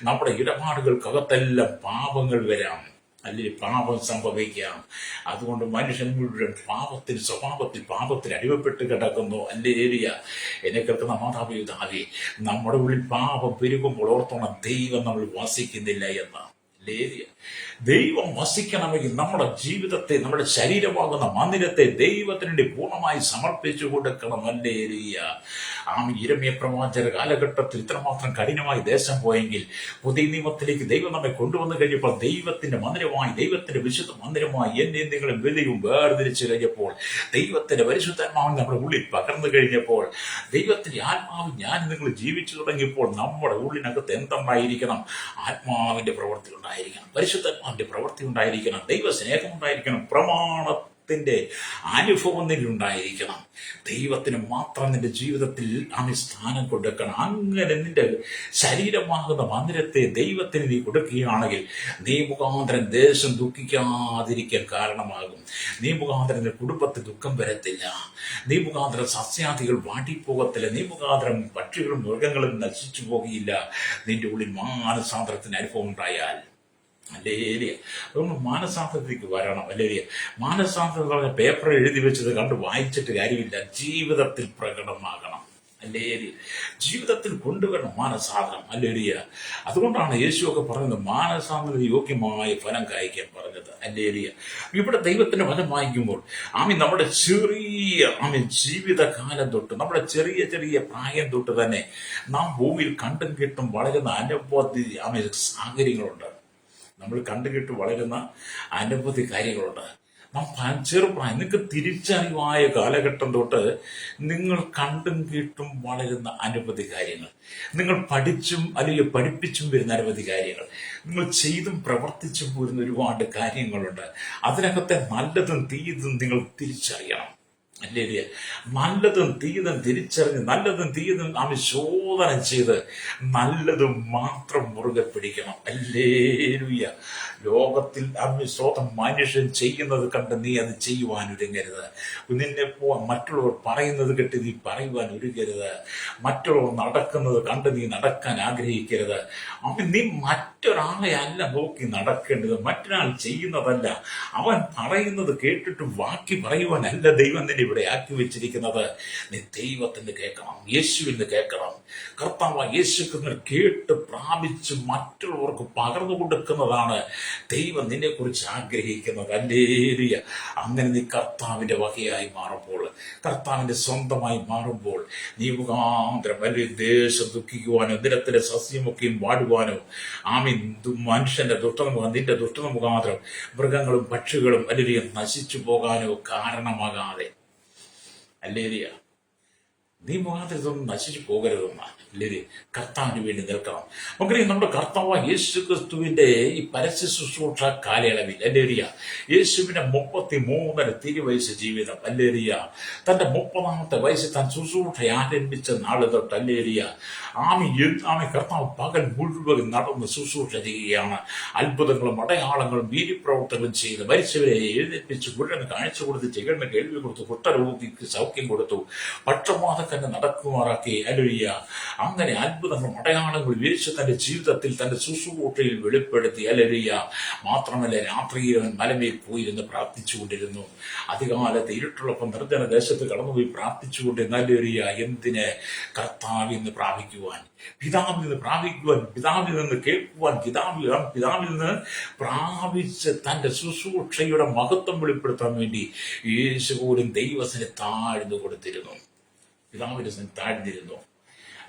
നമ്മുടെ ഇടപാടുകൾക്കകത്തെല്ലാം പാപങ്ങൾ വരാം, അല്ലെങ്കിൽ പാപം സംഭവിക്കാം. അതുകൊണ്ട് മനുഷ്യൻ മുഴുവൻ പാപത്തിൽ അടിമപ്പെട്ട് കിടക്കുന്നു. എന്നെ കേൾക്കുന്ന മാതാപിതാവേ, നമ്മുടെ ഉള്ളിൽ പാപം പെരുകുമ്പോൾ ഓർത്തോണം, ദൈവം നമ്മൾ വസിക്കുന്നില്ല എന്നാണ്. ദൈവം വസിക്കണമെങ്കിൽ നമ്മുടെ ജീവിതത്തെ, നമ്മുടെ ശരീരമാകുന്ന മന്ദിരത്തെ ദൈവത്തിന് വേണ്ടി പൂർണ്ണമായി സമർപ്പിച്ചു കൊടുക്കണം. യിരെമ്യാ പ്രവാചക കാലഘട്ടത്തിൽ ഇത്രമാത്രം കഠിനമായി ദേശം പോയെങ്കിൽ പുതിയ നിയമത്തിലേക്ക് ദൈവം നമ്മെ കൊണ്ടുവന്നു കഴിഞ്ഞപ്പോൾ ദൈവത്തിന്റെ മന്ദിരമായി, ദൈവത്തിന്റെ വിശുദ്ധ മന്ദിരമായി നിങ്ങളും ബലിയും വേർതിരിച്ചു കഴിഞ്ഞപ്പോൾ, ദൈവത്തിന്റെ പരിശുദ്ധാത്മാവിന് നമ്മുടെ ഉള്ളിൽ പകർന്നു കഴിഞ്ഞപ്പോൾ, ദൈവത്തിന്റെ ആത്മാവ് ഞാൻ നിങ്ങൾ ജീവിച്ചു തുടങ്ങിയപ്പോൾ നമ്മുടെ ഉള്ളിനകത്ത് എന്തുണ്ടായിരിക്കണം? ആത്മാവിന്റെ പ്രവൃത്തി ഉണ്ടായിരിക്കണം, പരിശുദ്ധാത്മാവിന്റെ പ്രവൃത്തി ഉണ്ടായിരിക്കണം, ദൈവ സ്നേഹം ഉണ്ടായിരിക്കണം, ജനത്തിന്റെ അനുഭവം നിന്നുണ്ടായിരിക്കണം. ദൈവത്തിന് മാത്രം നിന്റെ ജീവിതത്തിൽ സ്ഥാനം കൊടുക്കണം. അങ്ങനെ നിന്റെ ശരീരമാകുന്ന മന്ദിരത്തെ ദൈവത്തിന് നീ കൊടുക്കുകയാണെങ്കിൽ നീ മുഖാന്തരം ദേശം ദുഃഖിക്കാതിരിക്കാൻ കാരണമാകും. നീ മുഖാന്തരം നിന്റെ കുടുംബത്തിൽ ദുഃഖം വരത്തില്ല. നീ മുഖാന്തരം സസ്യാദികൾ വാട്ടിപ്പോകത്തില്ല. നീ മുഖാന്തരം പക്ഷികളും മൃഗങ്ങളും നശിച്ചു പോകുകയില്ല. നിന്റെ ഉള്ളിൽ മാനസാന്തരത്തിന് അനുഭവം ഉണ്ടായാൽ അല്ലേലിയ. അതുകൊണ്ട് മാനസാന്തരത്തിലേക്ക് വരണം. അല്ലേലിയ. മാനസാന്തരം പറഞ്ഞ പേപ്പർ എഴുതി വെച്ചത് കണ്ട് വായിച്ചിട്ട് കാര്യമില്ല, ജീവിതത്തിൽ പ്രകടമാകണം. അല്ലേലിയ. ജീവിതത്തിൽ കൊണ്ടുവരണം മാനസാന്തരം. അല്ലേലിയ. അതുകൊണ്ടാണ് യേശുവൊക്കെ പറയുന്നത് മാനസാന്തര യോഗ്യമായ ഫലം കായ്ക്കാൻ പറഞ്ഞത്. അല്ലേലിയ. ഇവിടെ ദൈവത്തിന്റെ ഫലം വായിക്കുമ്പോൾ നമ്മുടെ ചെറിയ ജീവിതകാലം തൊട്ട്, നമ്മുടെ ചെറിയ ചെറിയ പ്രായം തൊട്ട് തന്നെ നാം ഭൂമിയിൽ കണ്ടും കേട്ടും വളരുന്ന അനവധി സാഹചര്യങ്ങളുണ്ട്. നമ്മൾ കണ്ടുകെട്ട് വളരുന്ന അനവധി കാര്യങ്ങളുണ്ട്. നാം ചെറുപ്രായം, നിങ്ങൾക്ക് തിരിച്ചറിവായ കാലഘട്ടം തൊട്ട് നിങ്ങൾ കണ്ടും കേട്ടും വളരുന്ന അനവധി കാര്യങ്ങൾ, നിങ്ങൾ പഠിച്ചും അല്ലെങ്കിൽ പഠിപ്പിച്ചും വരുന്ന അനവധി കാര്യങ്ങൾ, നിങ്ങൾ ചെയ്തും പ്രവർത്തിച്ചും വരുന്ന ഒരുപാട് കാര്യങ്ങളുണ്ട്. അതിനകത്തെ നല്ലതും തീയതും നിങ്ങൾ തിരിച്ചറിയണം. അല്ലേ? നല്ലതും തീയതും തിരിച്ചറിഞ്ഞ് നല്ലതും തീയതും ശോധന ചെയ്ത് നല്ലതും മാത്രം മുറുകെ പിടിക്കണം. അല്ലേലൂയ. ലോകത്തിൽ സ്വന്തം മനുഷ്യൻ ചെയ്യുന്നത് കണ്ട് നീ അത് ചെയ്യുവാൻ ഒരുങ്ങരുത്. നിന്നെ മറ്റുള്ളവർ പറയുന്നത് കേട്ട് നീ പറയുവാൻ ഒരുങ്ങരുത്. മറ്റുള്ളവർ നടക്കുന്നത് കണ്ട് നീ നടക്കാൻ ആഗ്രഹിക്കരുത്. നീ മറ്റൊരാളെ അല്ല നോക്കി നടക്കേണ്ടത്, മറ്റൊരാൾ ചെയ്യുന്നതല്ല. അവൻ പറയുന്നത് കേട്ടിട്ട് ബാക്കി പറയുവാനല്ല ദൈവം നിന്നെ ഇവിടെ ആക്കി വെച്ചിരിക്കുന്നത്. നീ ദൈവത്തിന് കേൾക്കണം, യേശുവിന് കേൾക്കണം. കർത്താവ് യേശുവിനെ കേട്ട് പ്രാപിച്ച് മറ്റുള്ളവർക്ക് പകർന്നു കൊടുക്കുന്നതാണ് ദൈവം നിന്നെ കുറിച്ച് ആഗ്രഹിക്കുന്നത്. അല്ലേലൂയ. അങ്ങനെ നീ കർത്താവിന്റെ വകയായി മാറുമ്പോൾ, കർത്താവിന്റെ സ്വന്തമായി മാറുമ്പോൾ, നീ മുഖാന്തരം വലിയ ദേശം ദുഃഖിക്കുവാനോ നിരത്തിലെ സസ്യമൊക്കെയും വാടുവാനോ മനുഷ്യന്റെ ദുഷ്ടത നിന്റെ ദുഷ്ടത മുഖാന്തരം മൃഗങ്ങളും പക്ഷികളും അല്ലെങ്കിൽ നശിച്ചു പോകാനോ കാരണമാകാതെ, അല്ലേലിയ, നീ മുഖാന്തരം ഇതൊന്നും നശിച്ചു പോകരുതെന്ന അല്ലേ കർത്താവിന് വേണ്ടി നിൽക്കണം. നമുക്കറിയാം, നമ്മുടെ കർത്താവ് യേശു ക്രിസ്തുവിന്റെ ഈ പരസ്യ ശുശ്രൂഷ കാലയളവിൽ അല്ലേലിയ യേശുവിന്റെ 33 തിരുവയസ്സ് ജീവിതം, അല്ലേലിയ, തന്റെ 30ാമത്തെ വയസ്സിൽ താൻ ശുശ്രൂഷ ആരംഭിച്ച നാള് തൊട്ട് അല്ലേലിയ ആമി കർത്താവ് പകൽ മുഴുവൻ നടന്ന് ശുശ്രൂഷ ചെയ്യുകയാണ്. അത്ഭുതങ്ങളും അടയാളങ്ങളും വീര്യപ്രവർത്തനങ്ങളും ചെയ്ത് മരിച്ചവരെ എഴുന്നേൽപ്പിച്ച് മുഴുവൻ കാഴ്ച കൊടുത്ത് ചെകിളിന് കേൾവി കൊടുത്തു, കുഷ്ഠരോഗിക്ക് സൗഖ്യം കൊടുത്തു, പക്ഷപാതക്കന്നെ നടക്കുമാറാക്കി. അല്ലേലിയ. അങ്ങനെ അത്ഭുതങ്ങളും അടയാളങ്ങളും യേശു തന്റെ ജീവിതത്തിൽ തന്റെ ശുശ്രൂഷയിൽ വെളിപ്പെടുത്തി. അല്ലേലൂയ. മാത്രമല്ല, രാത്രിയിൽ മലമേൽ പോയിരുന്ന് പ്രാർത്ഥിച്ചുകൊണ്ടിരുന്നു. അധികാലത്ത് ഇരുട്ടുള്ളപ്പം നിർജ്ജന ദേശത്ത് കടന്നുപോയി പ്രാർത്ഥിച്ചുകൊണ്ടിരുന്ന. അല്ലേലൂയ. എന്തിന്? കർത്താവിൽ നിന്ന് പ്രാപിക്കുവാൻ, പിതാവിൽ നിന്ന് പ്രാപിക്കുവാൻ, പിതാവിൽ നിന്ന് കേൾക്കുവാൻ, പിതാവിൽ നിന്ന് പ്രാപിച്ച് തന്റെ ശുശ്രൂഷയുടെ മഹത്വം വെളിപ്പെടുത്താൻ വേണ്ടി യേശു പോലും ദൈവത്തിന് താഴ്ന്നു കൊടുത്തിരുന്നു. പിതാവിന്റെ താഴ്ന്നിരുന്നു.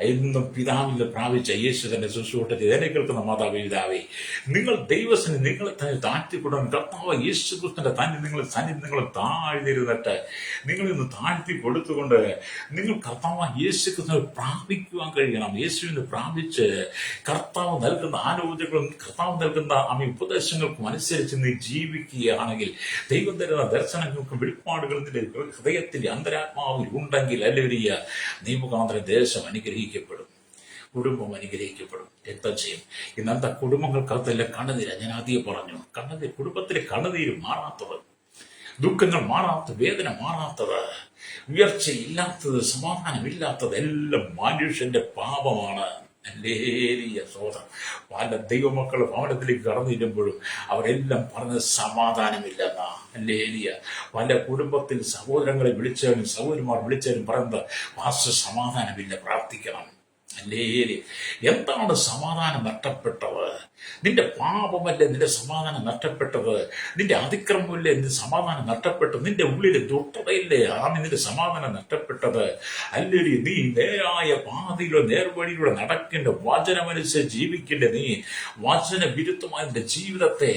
എന്നും പിതാവിൽ പ്രാപിച്ച യേശു തന്നെ ശുശ്രൂഷ ചെയ്ത് എന്നെ കേൾക്കുന്ന മാതാവേ, പിതാവേ, നിങ്ങൾ ദൈവത്തിന് നിങ്ങളെ തന്നെ താഴ്ത്തിക്കൊടുക്കണം. കർത്താവ് യേശു ക്രിസ്തുവിന്റെ തന്നെ നിങ്ങൾ താഴ്ന്നിരുന്നിട്ട് നിങ്ങൾ ഇന്ന് താഴ്ത്തി കൊടുത്തുകൊണ്ട് നിങ്ങൾ കർത്താവ് യേശു ക്രിസ്തുവിനെ പ്രാപിക്കുവാൻ കഴിയണം. യേശുവിനെ പ്രാപിച്ച് കർത്താവ് നൽകുന്ന ആലോചനകളും കർത്താവ് നൽകുന്ന ഉപദേശങ്ങൾക്കും അനുസരിച്ച് നീ ജീവിക്കുകയാണെങ്കിൽ, ദൈവം തരുന്ന ദർശനങ്ങൾക്കും വെളിപ്പാടുകളും നിന്റെ ഹൃദയത്തിന്റെ അന്തരാത്മാവിൽ ഉണ്ടെങ്കിൽ, അല്ലേലൂയ, നീ മുഖാന്തരം ദേശം അനുഗ്രഹിക്കപ്പെടും, കുടുംബം അനുഗ്രഹിക്കപ്പെടും. രക്തം ചെയ്യും. ഇന്നത്തെ കുടുംബങ്ങൾക്കകത്തെല്ലാം കണ്ണുനീര. ഞാൻ ആദ്യം പറഞ്ഞു, കണ്ണുനീർ, കുടുംബത്തിലെ കണ്ണുനീര് മാറാത്തത്, ദുഃഖങ്ങൾ മാറാത്തത്, വേദന മാറാത്തത്, ഉയർച്ചയില്ലാത്തത്, സമാധാനമില്ലാത്തത് എല്ലാം മനുഷ്യന്റെ പാപമാണ്. അല്ലേലിയ. സോദരം, പല ദൈവമക്കൾ ഭവനത്തിലേക്ക് കടന്നു ചെല്ലുമ്പോഴും അവരെല്ലാം പറഞ്ഞത് സമാധാനമില്ലെന്നാ. അല്ലേലിയ. പല കുടുംബത്തിൽ സഹോദരങ്ങളെ വിളിച്ചാലും സഹോദരന്മാർ വിളിച്ചാലും പറയുന്നത് വാസ്തു സമാധാനമില്ല, പ്രാർത്ഥിക്കണം. അല്ലേലി. എന്താണ് സമാധാനം നഷ്ടപ്പെട്ടത്? നിന്റെ പാപമല്ലേ നിന്റെ സമാധാനം നഷ്ടപ്പെട്ടത്? നിന്റെ അതിക്രമമല്ലേ നിന്റെ സമാധാനം നഷ്ടപ്പെട്ടത്? നിന്റെ ഉള്ളിലെ ദുഷ്ടതയില്ലേ നിന്റെ സമാധാനം നഷ്ടപ്പെട്ടത്? അല്ലേലി. നീ നേരായ പാതയിലോ നേർവഴിയിലൂടെ നടക്കേണ്ട, വചനമനുസരിച്ച് ജീവിക്കേണ്ട, നീ വചന വിരുദ്ധമായ നിന്റെ ജീവിതത്തെ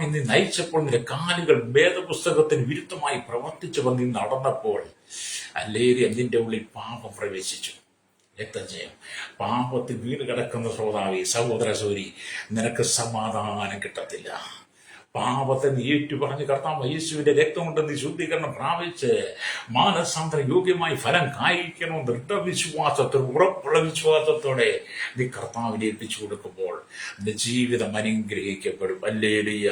നീ നയിച്ചപ്പോൾ നിന്റെ കാലുകൾ വേദപുസ്തകത്തിന് വിരുദ്ധമായി പ്രവർത്തിച്ചു വന്ന് നടന്നപ്പോൾ, അല്ലേലി, നിന്റെ ഉള്ളിൽ പാപം പ്രവേശിച്ചു. രക്തം ചെയ്യും. പാപത്തിൽ വീണ് കിടക്കുന്ന ശ്രോതാവി, സഹോദര സൗരി, നിനക്ക് സമാധാനം കിട്ടത്തില്ല. പാപത്തെ നീ ഏറ്റുപറഞ്ഞ് കർത്താവ് യേശുവിന്റെ രക്തം കൊണ്ട് നീ ശുദ്ധീകരണം പ്രാപിച്ച് മാനസാന്തര യോഗ്യമായി ഫലം കായ്ക്കണം ദൃഢവിശ്വാസത്തോടെ, ഉറപ്പുള്ള വിശ്വാസത്തോടെ നീ കർത്താവിനെ ഏൽപ്പിച്ചു കൊടുക്കുമ്പോൾ നിന്റെ ജീവിതം അനുഗ്രഹിക്കപ്പെടും. ഹല്ലേലൂയ.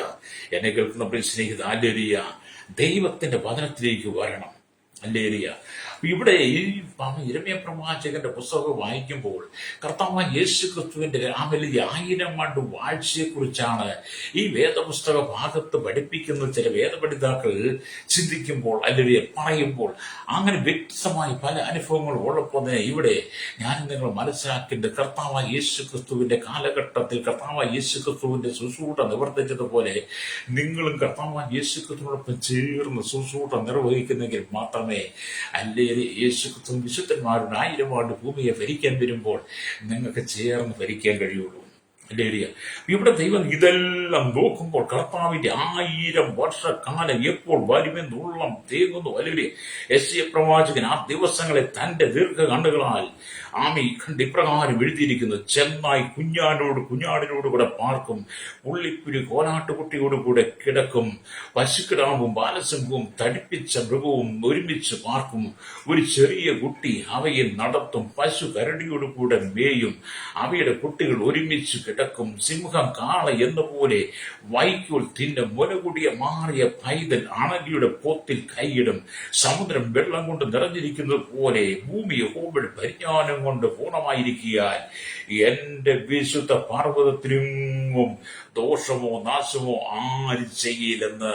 എന്നെ കേൾക്കുന്ന പ്രിയ സ്നേഹിത, ഹല്ലേലൂയ. ദൈവത്തിന്റെ വചനത്തിലേക്ക് വരണം. ഹല്ലേലൂയ. ഇവിടെ ഈ യിരെമ്യാ പ്രവാചകന്റെ പുസ്തകം വായിക്കുമ്പോൾ കർത്താവായ യേശു ക്രിസ്തുവിന്റെ 1000 ആണ്ട് വാഴ്ചയെക്കുറിച്ചാണ് ഈ വേദപുസ്തക ഭാഗത്ത് പഠിപ്പിക്കുന്ന ചില വേദപഠിതാക്കൾ ചിന്തിക്കുമ്പോൾ, അല്ലെങ്കിൽ പറയുമ്പോൾ, അങ്ങനെ വ്യക്തമായി പല അനുഭവങ്ങൾ ഉള്ളപ്പോൾ തന്നെ ഇവിടെ ഞാൻ നിങ്ങൾ മനസ്സിലാക്കേണ്ടത് കർത്താവായ യേശു ക്രിസ്തുവിന്റെ കാലഘട്ടത്തിൽ കർത്താവായ യേശു ക്രിസ്തുവിന്റെ ശുശ്രൂഷ നിവർത്തിച്ചതുപോലെ നിങ്ങളും കർത്താവായ യേശു ക്രിസ്തുവിനോടൊപ്പം ചേർന്ന് ശുശ്രൂഷ നിർവഹിക്കുന്നെങ്കിൽ മാത്രമേ അല്ലേ യേശു ക്രിസ്തു വിശുദ്ധന്മാരുടെ 1000 ആണ്ട് ഭൂമിയെ ഭരിക്കാൻ വരുമ്പോൾ നിങ്ങൾക്ക് ചേർന്ന് ഭരിക്കാൻ കഴിയുള്ളൂ. ഹല്ലേലൂയ. ഇവിടെ ദൈവം ഇതെല്ലാം നോക്കുമ്പോൾ കർത്താവിന്റെ 1000 വർഷക്കാലം എപ്പോൾ വരുമെന്നുള്ള തേങ്ങുന്നു. ഹല്ലേലൂയ. യെശയ്യാ പ്രവാചകൻ ആ ദിവസങ്ങളെ തന്റെ ദീർഘ കണ്ണുകളാൽ കണ്ട് ഇപ്രകാരം എഴുതിയിരിക്കുന്നു: ചെന്നായി കുഞ്ഞാടിനോട് കൂടെ പാർക്കും, പുള്ളിക്കുരു കോലാട്ടുകുട്ടിയോട് കൂടെ കിടക്കും, പശുക്കിടാവും ബാലസിംഹവും തടിപ്പിച്ച മൃഗവും ഒരുമിച്ച് പാർക്കും, ഒരു ചെറിയ കുട്ടി അവയെ നടത്തും, പശു കരടിയോട് കൂടെ മേയും, അവയുടെ കുട്ടികൾ ഒരുമിച്ച് കിടക്കും, സിംഹം കാള എന്ന പോലെ വൈക്കോൽ തിന്നും, മുലകുടിയ മാറിയ പൈതൽ അണലിയുടെ പോത്തിൽ കൈയിടും, സമുദ്രം വെള്ളം കൊണ്ട് നിറഞ്ഞിരിക്കുന്നത് പോലെ ഭൂമി യഹോവയുടെ പരിജ്ഞാനം കൊണ്ട് പൂർണ്ണമായിരിക്കാൻ എന്റെ വിശുദ്ധ പർവ്വതത്തിലെങ്ങും ദോഷമോ നാശമോ ആരും ചെയ്യില്ലെന്ന്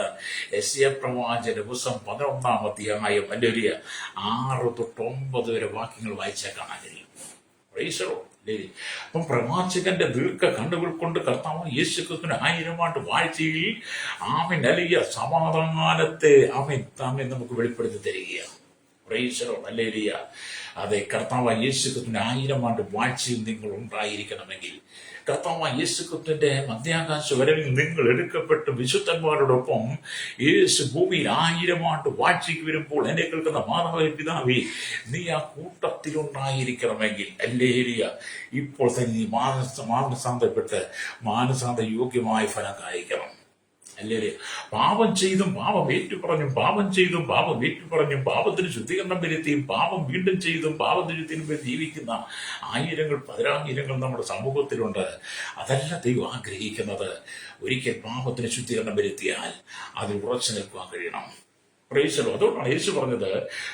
യെശയ്യാ പ്രവാചകന്റെ പുസ്തകം 11-ാം അധ്യായം 6 തൊട്ട് 9 വരെ വാക്യങ്ങൾ വായിച്ചാൽ കാണാൻ കഴിയും. അപ്പം പ്രവാചകന്റെ ദീർഘ കണ്ണുകൾ കൊണ്ട് കർത്താവ് യേശു ക്രിസ്തുവിന്റെ 1000 ആണ്ട് വാഴ്ചയിൽ നൽകിയ സമാധാനത്തെ നമുക്ക് വെളിപ്പെടുത്തി തരികയാണ്. ഹല്ലേലൂയ. അതെ, കർത്താവ് യേശു ക്രിസ്തുവിന്റെ 1000 ആണ്ട് വാഴ്ചയിൽ നിങ്ങൾ ഉണ്ടായിരിക്കണമെങ്കിൽ, കർത്താവ് യേശു ക്രിസ്തുവിന്റെ മധ്യാകാശ വരവിൽ നിങ്ങൾ എടുക്കപ്പെട്ട് വിശുദ്ധന്മാരോടൊപ്പം യേശു ഭൂമിയിൽ 1000 ആണ്ട് വാഴ്ചയ്ക്ക് വരുമ്പോൾ എന്നെ കേൾക്കുന്ന മാതാവേ, പിതാവേ, നീ ആ കൂട്ടത്തിലുണ്ടായിരിക്കണമെങ്കിൽ ഹല്ലേലൂയ, ഇപ്പോൾ തന്നെ നീ മാനസാന്തരപ്പെട്ട് മാനസാന്തര യോഗ്യമായ ഫലം കായ്ക്കണം. അല്ലേ? പാപം ചെയ്തും പാപം ഏറ്റുപറഞ്ഞും പാപത്തിന് ശുദ്ധീകരണം വരുത്തിയും പാപം വീണ്ടും ചെയ്തും പാപത്തിന് ജീവിക്കുന്ന 1000 നമ്മുടെ സമൂഹത്തിലുണ്ട്. അതല്ല ദൈവം ആഗ്രഹിക്കുന്നത്. ഒരിക്കൽ പാപത്തിന് ശുദ്ധീകരണം വരുത്തിയാൽ അതിൽ ഉറച്ചു നിൽക്കുവാൻ കഴിയണം. അതുകൊണ്ടാണ് യേശു പറഞ്ഞത്,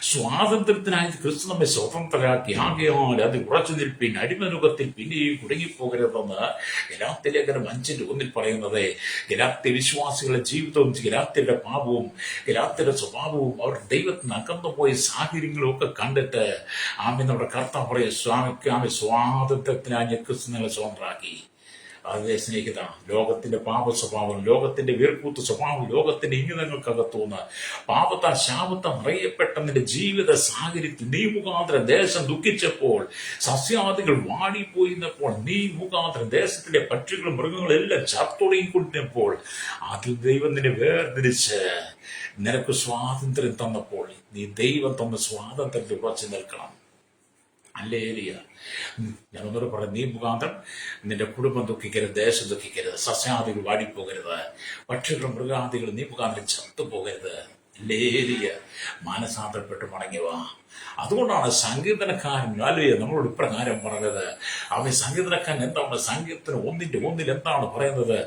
സ്വാതന്ത്ര്യത്തിനായി ക്രിസ്തു നമ്മെ സ്വതന്ത്രരാക്കി, ആകയാൽ അത് ഉറച്ചു നിൽപ്പിൻ, അടിമനുഖത്തിൽ പിന്നെയും കുടുങ്ങിപ്പോകരുതെന്ന് ഗലാത്യ ലേഖനം 5:1 പറയുന്നത്. ഗലാത്യ വിശ്വാസികളുടെ ജീവിതവും ഗലാത്യരുടെ പാപവും ഗലാത്യരുടെ സ്വഭാവവും അവർ ദൈവത്തിന് അകന്നുപോയ സാഹചര്യങ്ങളും ഒക്കെ കണ്ടിട്ട് നമ്മുടെ കർത്താവ് പറയും, സ്വാതന്ത്ര്യത്തിനായി ക്രിസ്തു നിങ്ങളെ സ്വതന്ത്രരാക്കി. അതേ സ്നേഹിത, ലോകത്തിന്റെ പാപ സ്വഭാവം, ലോകത്തിന്റെ വീർക്കൂത്ത് സ്വഭാവം, ലോകത്തിന്റെ ഇംഗിതങ്ങൾക്കകത്തുനിന്ന് പാപത്താൽ ശാപത്താൽ നിറയപ്പെട്ട നിന്റെ ജീവിത സാഹചര്യത്തിൽ നീ മുഖാന്തരം ദേശം ദുഃഖിച്ചപ്പോൾ, സസ്യാദികൾ വാടിപ്പോയിരുന്നപ്പോൾ, നീ മുഖാന്തരം ദേശത്തിലെ പക്ഷികളും മൃഗങ്ങളും എല്ലാം ചത്തൊടുങ്ങിക്കൊണ്ടിരുന്നപ്പോൾ, അതിൽ ദൈവം നിന്നെ വേർതിരിച്ച് നിനക്ക് സ്വാതന്ത്ര്യം തന്നപ്പോൾ നീ ദൈവം തന്ന സ്വാതന്ത്ര്യത്തിൽ ഉറച്ചു നിൽക്കണം. ഹല്ലേലൂയ. ഞാനൊന്നോട് പറയാം, നീ മുഖാന്തരം നിന്റെ കുടുംബം ദുഃഖിക്കരുത്, ദേശം ദുഃഖിക്കരുത്, സസ്യാദികൾ വാടിപ്പോകരുത്, പക്ഷികളും മൃഗാദികളും നീ മുഖാന്തരം ചത്തുപോകരുത്. ഹല്ലേലൂയ. മാനസാന്തരപ്പെട്ട് മടങ്ങിവാ. അതുകൊണ്ടാണ് സങ്കീർത്തനക്കാരൻ നമ്മളോട് ഇപ്രകാരം പറഞ്ഞത്. അവൻ സങ്കീർത്തനക്കാരൻ എന്താണ് സങ്കീർത്തനം 1:1 എന്താണ് പറയുന്നത്?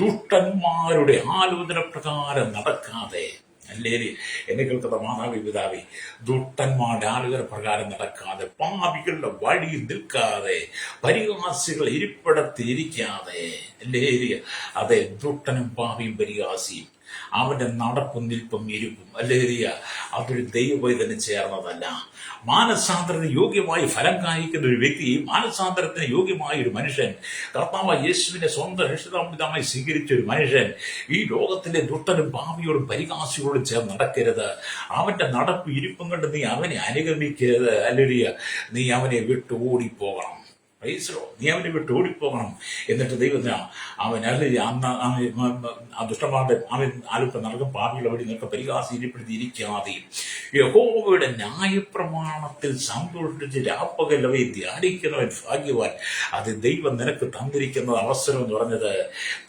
ദുഷ്ടന്മാരുടെ ആലോചന പ്രകാരം നടക്കാതെ, അല്ലേലി എന്നെ കേൾക്കുന്ന മാതാവി പിതാവി, ദുഷ്ടന്മാരുടെ ആലോചന പ്രകാരം നടക്കാതെ, പാപികളുടെ വഴിയിൽ നിൽക്കാതെ, പരിഹാസികൾ ഇരിപ്പിടത്തിരിക്കാതെ, അല്ലേലി അതെ, ദുഷ്ടനും പാപിയും പരിഹാസിയും അവന്റെ നടപ്പും നിൽപ്പും ഇരിപ്പും അല്ലേറിയ അതൊരു ദൈവവൈതന് ചേർന്നതല്ല. മാനസാന്തരത്തിന് യോഗ്യമായി ഫലം കായ്ക്കുന്ന ഒരു വ്യക്തി, മാനസാന്തരത്തിന് യോഗ്യമായ ഒരു മനുഷ്യൻ, കർത്താവ് യേശുവിനെ സ്വന്തം രക്ഷിതാമൃതമായി സ്വീകരിച്ച ഒരു മനുഷ്യൻ ഈ ലോകത്തിലെ ദുഷ്ടനും പാപിയോടും പരിഹാസികളോടും ചേർന്ന് നടക്കരുത്. അവന്റെ നടപ്പ് ഇരിപ്പും കണ്ട് നീ അവനെ അനുഗമിക്കരുത്. അല്ലേറിയ നീ അവനെ വിട്ട് ഓടിപ്പോകണം. നീ അവനെ വിട്ട് ഓടിപ്പോകണം. എന്നിട്ട് ദൈവത്തിന് അവൻ ദുഷ്ടന്മാരുടെ അവൻ ആലുപ്പ നടക്കും പാപികളെ വഴി നിൽക്കുക പരിഹാസം ഇരിപ്പെടുത്തിയിരിക്കാതെയും യഹോവയുടെ ന്യായപ്രമാണത്തിൽ സന്തോഷിച്ച് രാപ്പകലവയെ ധ്യാനിക്കുന്നവൻ ഭാഗ്യവാൻ. അത് ദൈവം നിനക്ക് തന്നിരിക്കുന്ന അവസരം എന്ന് പറഞ്ഞത്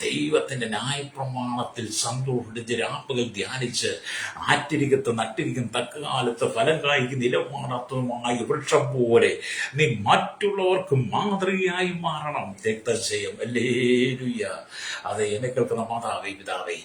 ദൈവത്തിന്റെ ന്യായപ്രമാണത്തിൽ സന്തോഷിച്ച് രാപ്പകൽ ധ്യാനിച്ച് ആറ്റിരിക്കത്ത് നട്ടിരിക്കും തക്കകാലത്ത് ഫലം കായ്ക്കുന്ന ഇലമാണത്വമായ വൃക്ഷം പോലെ നീ മറ്റുള്ളവർക്ക് മാതൃകയായി മാറണം. രക്തജയം ഹല്ലേലൂയ. അത് എന്നെ കേൾക്കുന്ന മാതാവേ പിതാവേ,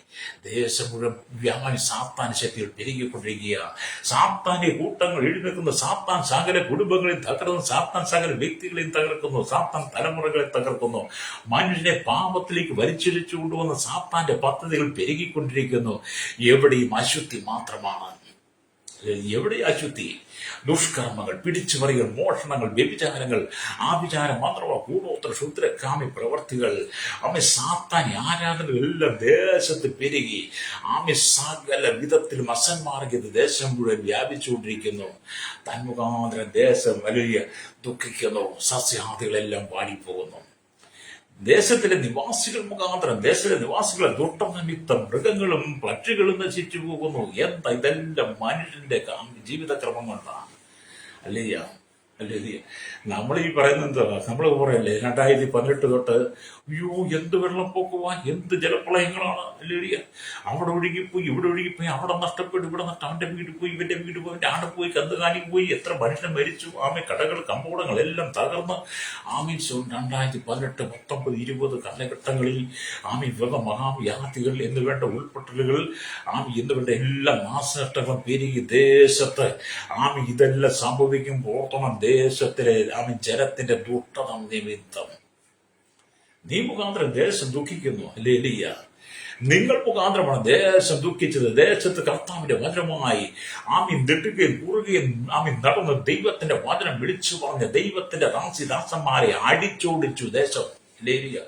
ദേശം മുഴുവൻ വ്യാപാരി സാത്താൻ ശക്തികൾ പെരുകിക്കൊണ്ടിരിക്കുക. സാത്താന്റെ കൂട്ടങ്ങൾ എഴുന്നേൽക്കുന്നു. സാത്താൻ സകല കുടുംബങ്ങളെയും തകർക്കുന്നു. സാത്താൻ സകല വ്യക്തികളെയും തകർക്കുന്നു. സാത്താൻ തലമുറകളെ തകർക്കുന്നു. മനുഷ്യനെ പാപത്തിലേക്ക് വലിച്ചിരിച്ചു കൊണ്ടുവന്ന സാത്താന്റെ പദ്ധതികൾ പെരുകിക്കൊണ്ടിരിക്കുന്നു. എവിടെയും അശുദ്ധി മാത്രമാണ്. എവിടെ അശുദ്ധി? ദുഷ്കർമ്മങ്ങൾ, പിടിച്ചുപറികൾ, മോഷണങ്ങൾ, വ്യഭിചാരങ്ങൾ, ആഭിചാരം മാത്രമല്ല കൂടോത്ര ക്ഷുദ്രകാമി പ്രവർത്തികൾ, ആമേ സാത്താനി ആരാധനകൾ എല്ലാം ദേശത്ത് പെരുകി ആമേ സകല വിധത്തിലും അസന്മാർഗ്ഗത ദേശം മുഴുവൻ വ്യാപിച്ചുകൊണ്ടിരിക്കുന്നു. തന്മുഖാന്തരം ദേശം വലിയ ദുഃഖിക്കുന്നു. സസ്യാദികളെല്ലാം വാടിപ്പോകുന്നു. ദേശത്തിലെ നിവാസികൾ മുഖാന്തരം ദേശത്തിലെ നിവാസികളെ ദുഷ്ടനിമിത്തം മൃഗങ്ങളും പക്ഷികളും നശിച്ചു പോകുന്നു. എന്താ ഇതെല്ലാം മനുഷ്യന്റെ ജീവിതക്രമം കൊണ്ടാണ്. അല്ലേ അല്ലേ? നമ്മൾ ഈ പറയുന്നത് നമ്മൾ പറയല്ലേ 2018 തൊട്ട് അയ്യോ എന്ത് വെള്ളപ്പൊക്കവാ, എന്ത് ജലപ്രളയങ്ങളാണ്. അല്ലേ? അവിടെ ഒഴുകിപ്പോയി, ഇവിടെ ഒഴുകിപ്പോയി, അവിടെ നഷ്ടപ്പെട്ടു, ഇവിടെ നഷ്ടം, അവന്റെ വീട് പോയി, ഇവന്റെ വീട് പോയി, അവന്റെ ആട് പോയി, കന്നുകാലി പോയി, എത്ര മനുഷ്യൻ മരിച്ചു. ആമേ കടകൾ കമ്പോളങ്ങൾ എല്ലാം തകർന്ന് ആമേ 2018, 19, 20 കാലഘട്ടങ്ങളിൽ ആമേ വന്ന മഹാവ്യാധികൾ എന്ന് വേണ്ട ഉൾപ്പെടലുകൾ ആമേ എന്ന് വേണ്ട എല്ലാ നാശനഷ്ടങ്ങളും പെരുകി ദേശത്ത് ആമേ ഇതെല്ലാം സംഭവിക്കുമ്പോൾ ഓർത്തണം ദേശത്തിലെ ആമേ ജനത്തിന്റെ ദുഷ്ടത നിമിത്തം നീ മുഖാന്തരം ദേശം ദുഃഖിക്കുന്നു. ഹല്ലേലൂയ. നിങ്ങൾ മുഖാന്തരമാണ് ദേശം ദുഃഖിച്ചത്. ദേശത്ത് കർത്താവിന്റെ വചനമായി ആമീൻ നെട്ടുകയും കുറുകയും ആമീൻ നടന്ന് ദൈവത്തിന്റെ വചനം വിളിച്ചു പറഞ്ഞ ദൈവത്തിന്റെ ദാസന്മാരെ അടിച്ചോടിച്ചു ദേശം. ഹല്ലേലൂയ.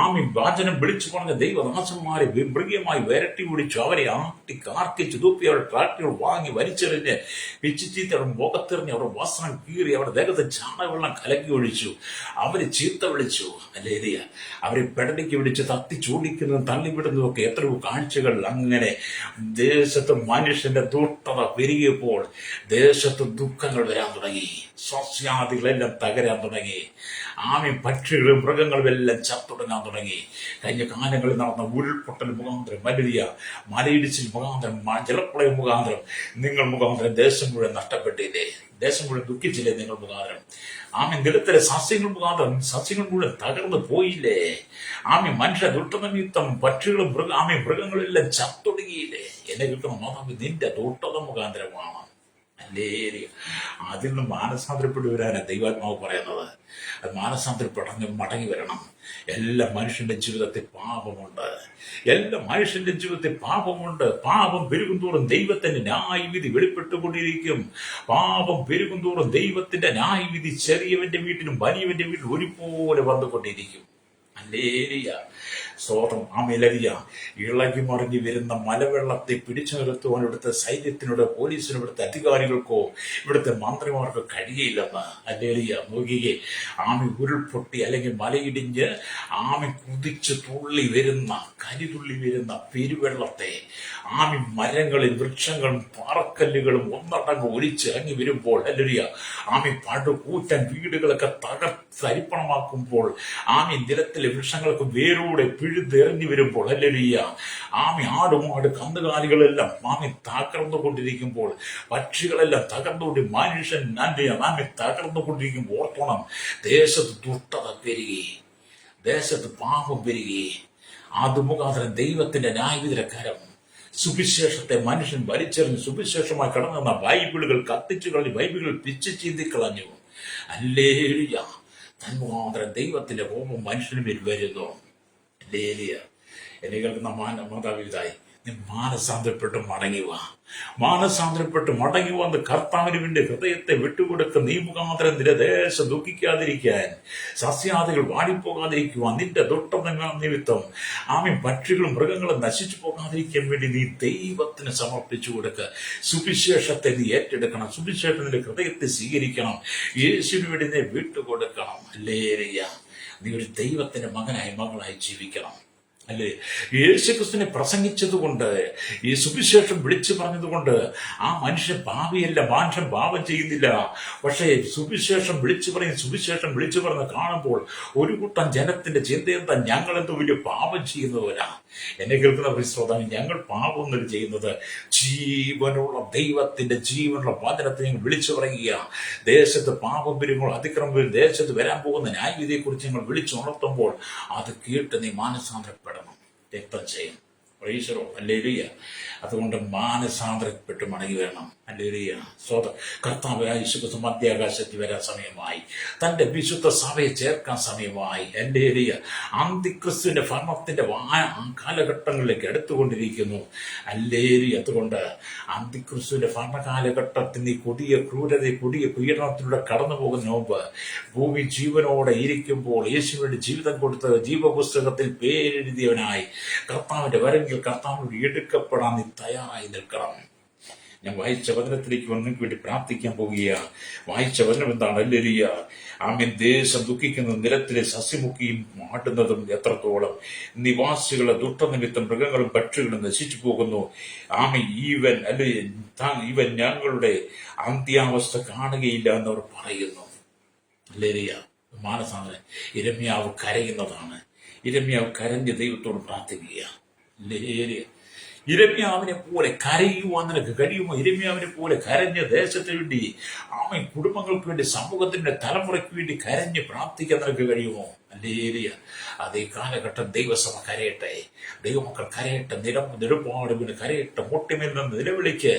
ആമീൻ വചനം വിളിച്ചു പറഞ്ഞ ദൈവദാസന്മാരെ മൃഗീയമായി വിരട്ടി ഓടിച്ചു. അവരെ ആട്ടി കാർക്കിച്ചു തൂപ്പി അവരുടെ ട്രാക്ടറുകൾ വാങ്ങി വലിച്ചെറിഞ്ഞ് പിച്ചിച്ചീത്ത അവരുടെ മുഖത്തെറിഞ്ഞ് അവരുടെ വസ്ത്രം കീറി അവരുടെ ദേഹത്ത് ചാണകവെള്ളം കലക്കി ഒഴിച്ചു. അവര് ചീത്ത വിളിച്ചു. ഹല്ലേലൂയ. അവരെ പെടലിക്ക് വിളിച്ച് തത്തി ചൂടിക്കുന്നതും തള്ളിവിടുന്നതും ഒക്കെ എത്രയോ കാഴ്ചകൾ. അങ്ങനെ ദേശത്ത് മനുഷ്യന്റെ ദുഷ്ടത പെരുകിയപ്പോൾ ദേശത്ത് ദുഃഖങ്ങൾ വരാൻ തുടങ്ങി. സസ്യാദികളെല്ലാം തകരാൻ തുടങ്ങി. ആമി പക്ഷികളും മൃഗങ്ങളും എല്ലാം ചത്തുടങ്ങാൻ തുടങ്ങി. കഴിഞ്ഞ കാലങ്ങളിൽ നടന്ന ഉരുൾപൊട്ടൽ മുഖാന്തരം, വലിയ മലയിടിച്ചിൽ മുഖാന്തരം, ജലപ്രളയം മുഖാന്തരം നിങ്ങൾ മുഖാന്തരം ദേശം മുഴുവൻ നഷ്ടപ്പെട്ടില്ലേ? ദേശം മുഴുവൻ ദുഃഖിച്ചില്ലേ നിങ്ങൾ മുഖാന്തരം? ആമി നിലത്തിലെ സസ്യങ്ങൾ മുഖാന്തരം സസ്യങ്ങൾ മുഴുവൻ തകർന്നു പോയില്ലേ? ആമി മനുഷ്യ ദുഷ്ടനിമിത്തം പക്ഷികളും മൃഗങ്ങളെല്ലാം ചത്തൊടുങ്ങിയില്ലേ? എന്നെ കിട്ടണം മാതാവ് നിന്റെ ദുഷ്ടത മുഖാന്തരമാണ്. ഹല്ലേലൂയ. അതിൽ നിന്ന് മാനസാന്തരപ്പെട്ടു വരാനാണ് ദൈവാത്മാവ് പറയുന്നത്. അത് മാനസാന്തരപ്പെടങ്ങി മടങ്ങി വരണം. എല്ലാ മനുഷ്യന്റെ ജീവിതത്തിൽ പാപമുണ്ട്. എല്ലാ മനുഷ്യന്റെ ജീവിതത്തിൽ പാപമുണ്ട്. പാപം പെരുകുന്തോറും ദൈവത്തിന്റെ ന്യായവിധി വെളിപ്പെട്ടുകൊണ്ടിരിക്കും. പാപം പെരുകുന്തോറും ദൈവത്തിന്റെ ന്യായവിധി ചെറിയവന്റെ വീട്ടിലും വലിയവന്റെ വീട്ടിലും ഒരുപോലെ വന്നുകൊണ്ടിരിക്കും. ഹല്ലേലൂയ. സ്തോത്രം. ആമേലരിയ. ഇളകി മറിഞ്ഞു വരുന്ന മലവെള്ളത്തെ പിടിച്ചു നിർത്തുവാൻ ഇവിടുത്തെ സൈന്യത്തിനോട് പോലീസിനോ ഇവിടുത്തെ അധികാരികൾക്കോ ഇവിടുത്തെ മന്ത്രിമാർക്കോ കഴിയില്ലെന്ന്. ഹല്ലേലൂയ. നോക്കിയേ, ആമി ഉരുൾപൊട്ടി അല്ലെങ്കിൽ മലയിടിഞ്ഞ് ആമി കുതിച്ച് തുള്ളി വരുന്ന കരിതുള്ളി വരുന്ന പെരുവെള്ളത്തെ ആമി മരങ്ങളിൽ വൃക്ഷങ്ങളും പാറക്കല്ലുകളും ഒന്നടങ്കം ഒലിച്ചിറങ്ങി വരുമ്പോൾ, ഹല്ലേലൂയ, ആമി പടുകൂറ്റൻ വീടുകളൊക്കെ തരിപ്പണമാക്കുമ്പോൾ, ആമി നിലത്തിലെ വൃക്ഷങ്ങൾക്ക് വേരോടെ പിഴുതെറിഞ്ഞു വരുമ്പോൾ, ഹല്ലേലൂയ, ആമി ആടുമാട് കന്നുകാലികളെല്ലാം ആമി തകർന്നുകൊണ്ടിരിക്കുമ്പോൾ, പക്ഷികളെല്ലാം തകർന്നുകൊണ്ട് മനുഷ്യൻ ആമി തകർന്നുകൊണ്ടിരിക്കുമ്പോൾ ഓർത്തോണം, ദേശത്ത് ദുഷ്ടത പെരുകി, ദേശത്ത് പാപം പെരുകി. അത് മുഖാന്തരം ദൈവത്തിന്റെ ന്യായവിധിയുടെ കരം സുവിശേഷത്തെ മനുഷ്യൻ വലിച്ചെറിഞ്ഞ് സുവിശേഷമായി കടന്നുവന്ന ബൈബിളുകൾ കത്തിച്ചു കളഞ്ഞു, ബൈബിളുകൾ പിച്ചു ചീന്തിക്കളഞ്ഞു. ഹല്ലേലൂയ. തന്മുഖാന്തരം ദൈവത്തിന്റെ കോപം മനുഷ്യന് മേൽ വരുന്നു. ഹല്ലേലൂയ. എന്നെ കേൾക്കുന്ന മാതാപിതായി, നീ മാനസാന്തരപ്പെട്ട് മടങ്ങിവാ. മാനസാന്തരപ്പെട്ട് മടങ്ങി വന്ന് കർത്താവിന് വേണ്ടി ഹൃദയത്തെ വിട്ടുകൊടുക്ക. നീ മുഖാന്തരം നിന്റെ ദേശം ദുഃഖിക്കാതിരിക്കാൻ, സസ്യാദികൾ വാടിപ്പോകാതിരിക്കുവാൻ, നിന്റെ ദുഷ്ടത നിമിത്തം പക്ഷികളും മൃഗങ്ങളും നശിച്ചു പോകാതിരിക്കാൻ വേണ്ടി നീ ദൈവത്തിന് സമർപ്പിച്ചു കൊടുക്ക. സുവിശേഷത്തെ നീ ഏറ്റെടുക്കണം. സുവിശേഷം നിന്റെ ഹൃദയത്തെ സ്വീകരിക്കണം. യേശുവിന് വേണ്ടി നീ വിട്ടുകൊടുക്കണം. ഹല്ലേലൂയ. നീ ഒരു ദൈവത്തിന്റെ മകനായി മകളായി ജീവിക്കണം. അല്ലേ? യേശുക്രിസ്തുവിനെ പ്രസംഗിച്ചതുകൊണ്ട്, ഈ സുവിശേഷം വിളിച്ചു പറഞ്ഞതുകൊണ്ട് ആ മനുഷ്യൻ പാപിയല്ല, മനുഷ്യൻ പാപം ചെയ്യുന്നില്ല. പക്ഷേ സുവിശേഷം വിളിച്ചു പറഞ്ഞ് കാണുമ്പോൾ ഒരു കൂട്ടം ജനത്തിന്റെ ചിന്ത എന്താ? ഞങ്ങൾ എന്തോ വലിയ പാപം ചെയ്യുന്നവരാ. എന്നെ കേൾക്കുന്ന ശ്രോതാക്കൾ, ഞങ്ങൾ പാപമൊന്നും ചെയ്യുന്നത്, ജീവനുള്ള ദൈവത്തിന്റെ ജീവനുള്ള വചനത്തെ ഞങ്ങൾ വിളിച്ചു പറയുക. ദേശത്ത് പാപം വരുമ്പോൾ, അതിക്രമം ദേശത്ത് വരാൻ പോകുന്ന ന്യായവിധിയെക്കുറിച്ച് ഞങ്ങൾ വിളിച്ചുണർത്തുമ്പോൾ അത് കേട്ട് നീ മാനസാന്തരപ്പെടണം, രക്തം ചെയ്യണം. പ്രൈസറോ, ഹല്ലേലൂയ. അതുകൊണ്ട് മാനസാന്തരപ്പെട്ട് മടങ്ങി വരണം. ഹല്ലേലൂയ. സ്വതം കർത്താവായ യേശുക്രിസ്തു മധ്യാകാശത്തിൽ വരാൻ സമയമായി. തന്റെ വിശുദ്ധ സഭയെ ചേർക്കാൻ സമയമായി. ഹല്ലേലൂയ. അന്തിക്രിസ്തുവിന്റെ ഭരണത്തിന്റെ കാലഘട്ടങ്ങളിലേക്ക് എടുത്തുകൊണ്ടിരിക്കുന്നു. ഹല്ലേലൂയ. അതുകൊണ്ട് അന്തിക്രിസ്തുവിന്റെ ഭരണകാലഘട്ടത്തിൽ ഈ കൊടിയ ക്രൂരത, കൊടിയ പീഡനത്തിലൂടെ കടന്നു പോകുന്നതിന് മുമ്പ് ഭൂമി ജീവനോടെ ഇരിക്കുമ്പോൾ യേശുവിന്റെ ജീവിതം കൊടുത്ത് ജീവപുസ്തകത്തിൽ പേരെഴുതിയവനായി കർത്താവിന്റെ വരങ്കിൽ കർത്താവിനോട് എടുക്കപ്പെടാൻ നീ തയ്യാറായി നിൽക്കണം. ഞാൻ വായിച്ച വചനത്തിലേക്ക് നിങ്ങൾക്ക് വേണ്ടി പ്രാർത്ഥിക്കാൻ പോവുകയാണ്. വായിച്ച വചനം എന്താണ്? ഹല്ലേലൂയ. ആമേൻ. ദേശം ദുഃഖിക്കുന്ന നിലത്തിലെ സസ്യമുക്കിയും മാട്ടുന്നതും എത്രത്തോളം, നിവാസികളെ ദുഷ്ടനിമിത്തം മൃഗങ്ങളും പക്ഷികളും നശിച്ചു പോകുന്നു. ആമേൻ. ഇവൻ ഞങ്ങളുടെ അന്ത്യാവസ്ഥ കാണുകയില്ല എന്നവർ പറയുന്നു. ഹല്ലേലൂയ. മാനസാന്തരം. യിരെമ്യാവ് കരയുന്നതാണ്. യിരെമ്യാവ് കരഞ്ഞ് ദൈവത്തോട് പ്രാർത്ഥിക്കുക. യിരെമ്യാവിനെ പോലെ കരയുവാൻ നിനക്ക് കഴിയുമോ? യിരെമ്യാവിനെ പോലെ കരഞ്ഞ് ദേശത്തിന് വേണ്ടി, ആമേൻ, കുടുംബങ്ങൾക്ക് വേണ്ടി, സമൂഹത്തിന്റെ തലമുറയ്ക്ക് വേണ്ടി കരഞ്ഞ് പ്രാർത്ഥിക്കാൻ നിനക്ക് കഴിയുമോ? ഹല്ലേലൂയ. അതേ കാലഘട്ടം ദൈവസഭ കരയട്ടെ, ദൈവമക്കൾ കരയട്ടെ, നെടുപ്പാട് വീണ് കരയട്ടെ, മുട്ടിമേൽ നിന്ന് നിലവിളിക്ക്,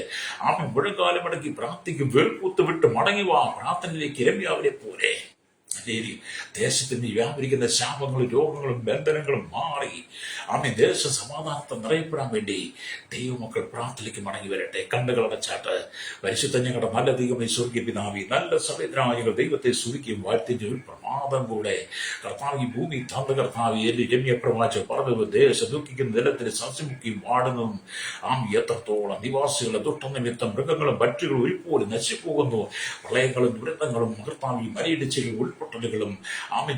ആമേൻ, മുഴങ്കാലം മടക്കി പ്രാർത്ഥിക്കും, വെളുപ്പൂത്ത് വിട്ട് മടങ്ങി വാ പ്രാർത്ഥനയിലേക്ക് യിരെമ്യാവിനെ പോലെ. ദേശത്തിന് വ്യാപരിക്കുന്ന ശാപങ്ങളും രോഗങ്ങളും ബന്ധനങ്ങളും മാറി ആമേൻ ദേശ സമാധാനത്തെ നിറയപ്പെടാൻ വേണ്ടി ദൈവമക്കൾ പ്രാർത്ഥനയ്ക്ക് മടങ്ങി വരട്ടെ. കണ്ണുകളടച്ചാട്ട് പരിശുദ്ധ ഞങ്ങളുടെ നല്ല ദൈവമേ, സ്വർഗീയ പിതാവേ, നല്ല സമയത്തിനായി ഞങ്ങൾ ദൈവത്തെ സ്തുതിക്കുകയും വാഴ്ത്തിൻ്റെ ഒരു പ്രമാദം കൂടെ കർത്താവ് ഈ ഭൂമി തന്ന കർത്താവ് യിരെമ്യാ പ്രവാചകൻ പറഞ്ഞത്, ദേശം ദുഃഖിക്കുന്ന നിലത്തിന് സസ്യമുക്കിയും വാടുന്നതും എത്രത്തോളം, നിവാസികളുടെ ദുഷ്ടനിമിത്തം മൃഗങ്ങളും പക്ഷികളും ഒരുപോലെ നശിച്ചുപോകുന്നു. പ്രളയങ്ങളും ദുരന്തങ്ങളും കർത്താവ് മലയിടിച്ചുകളും ഉൾപ്പൊട്ടലുകളും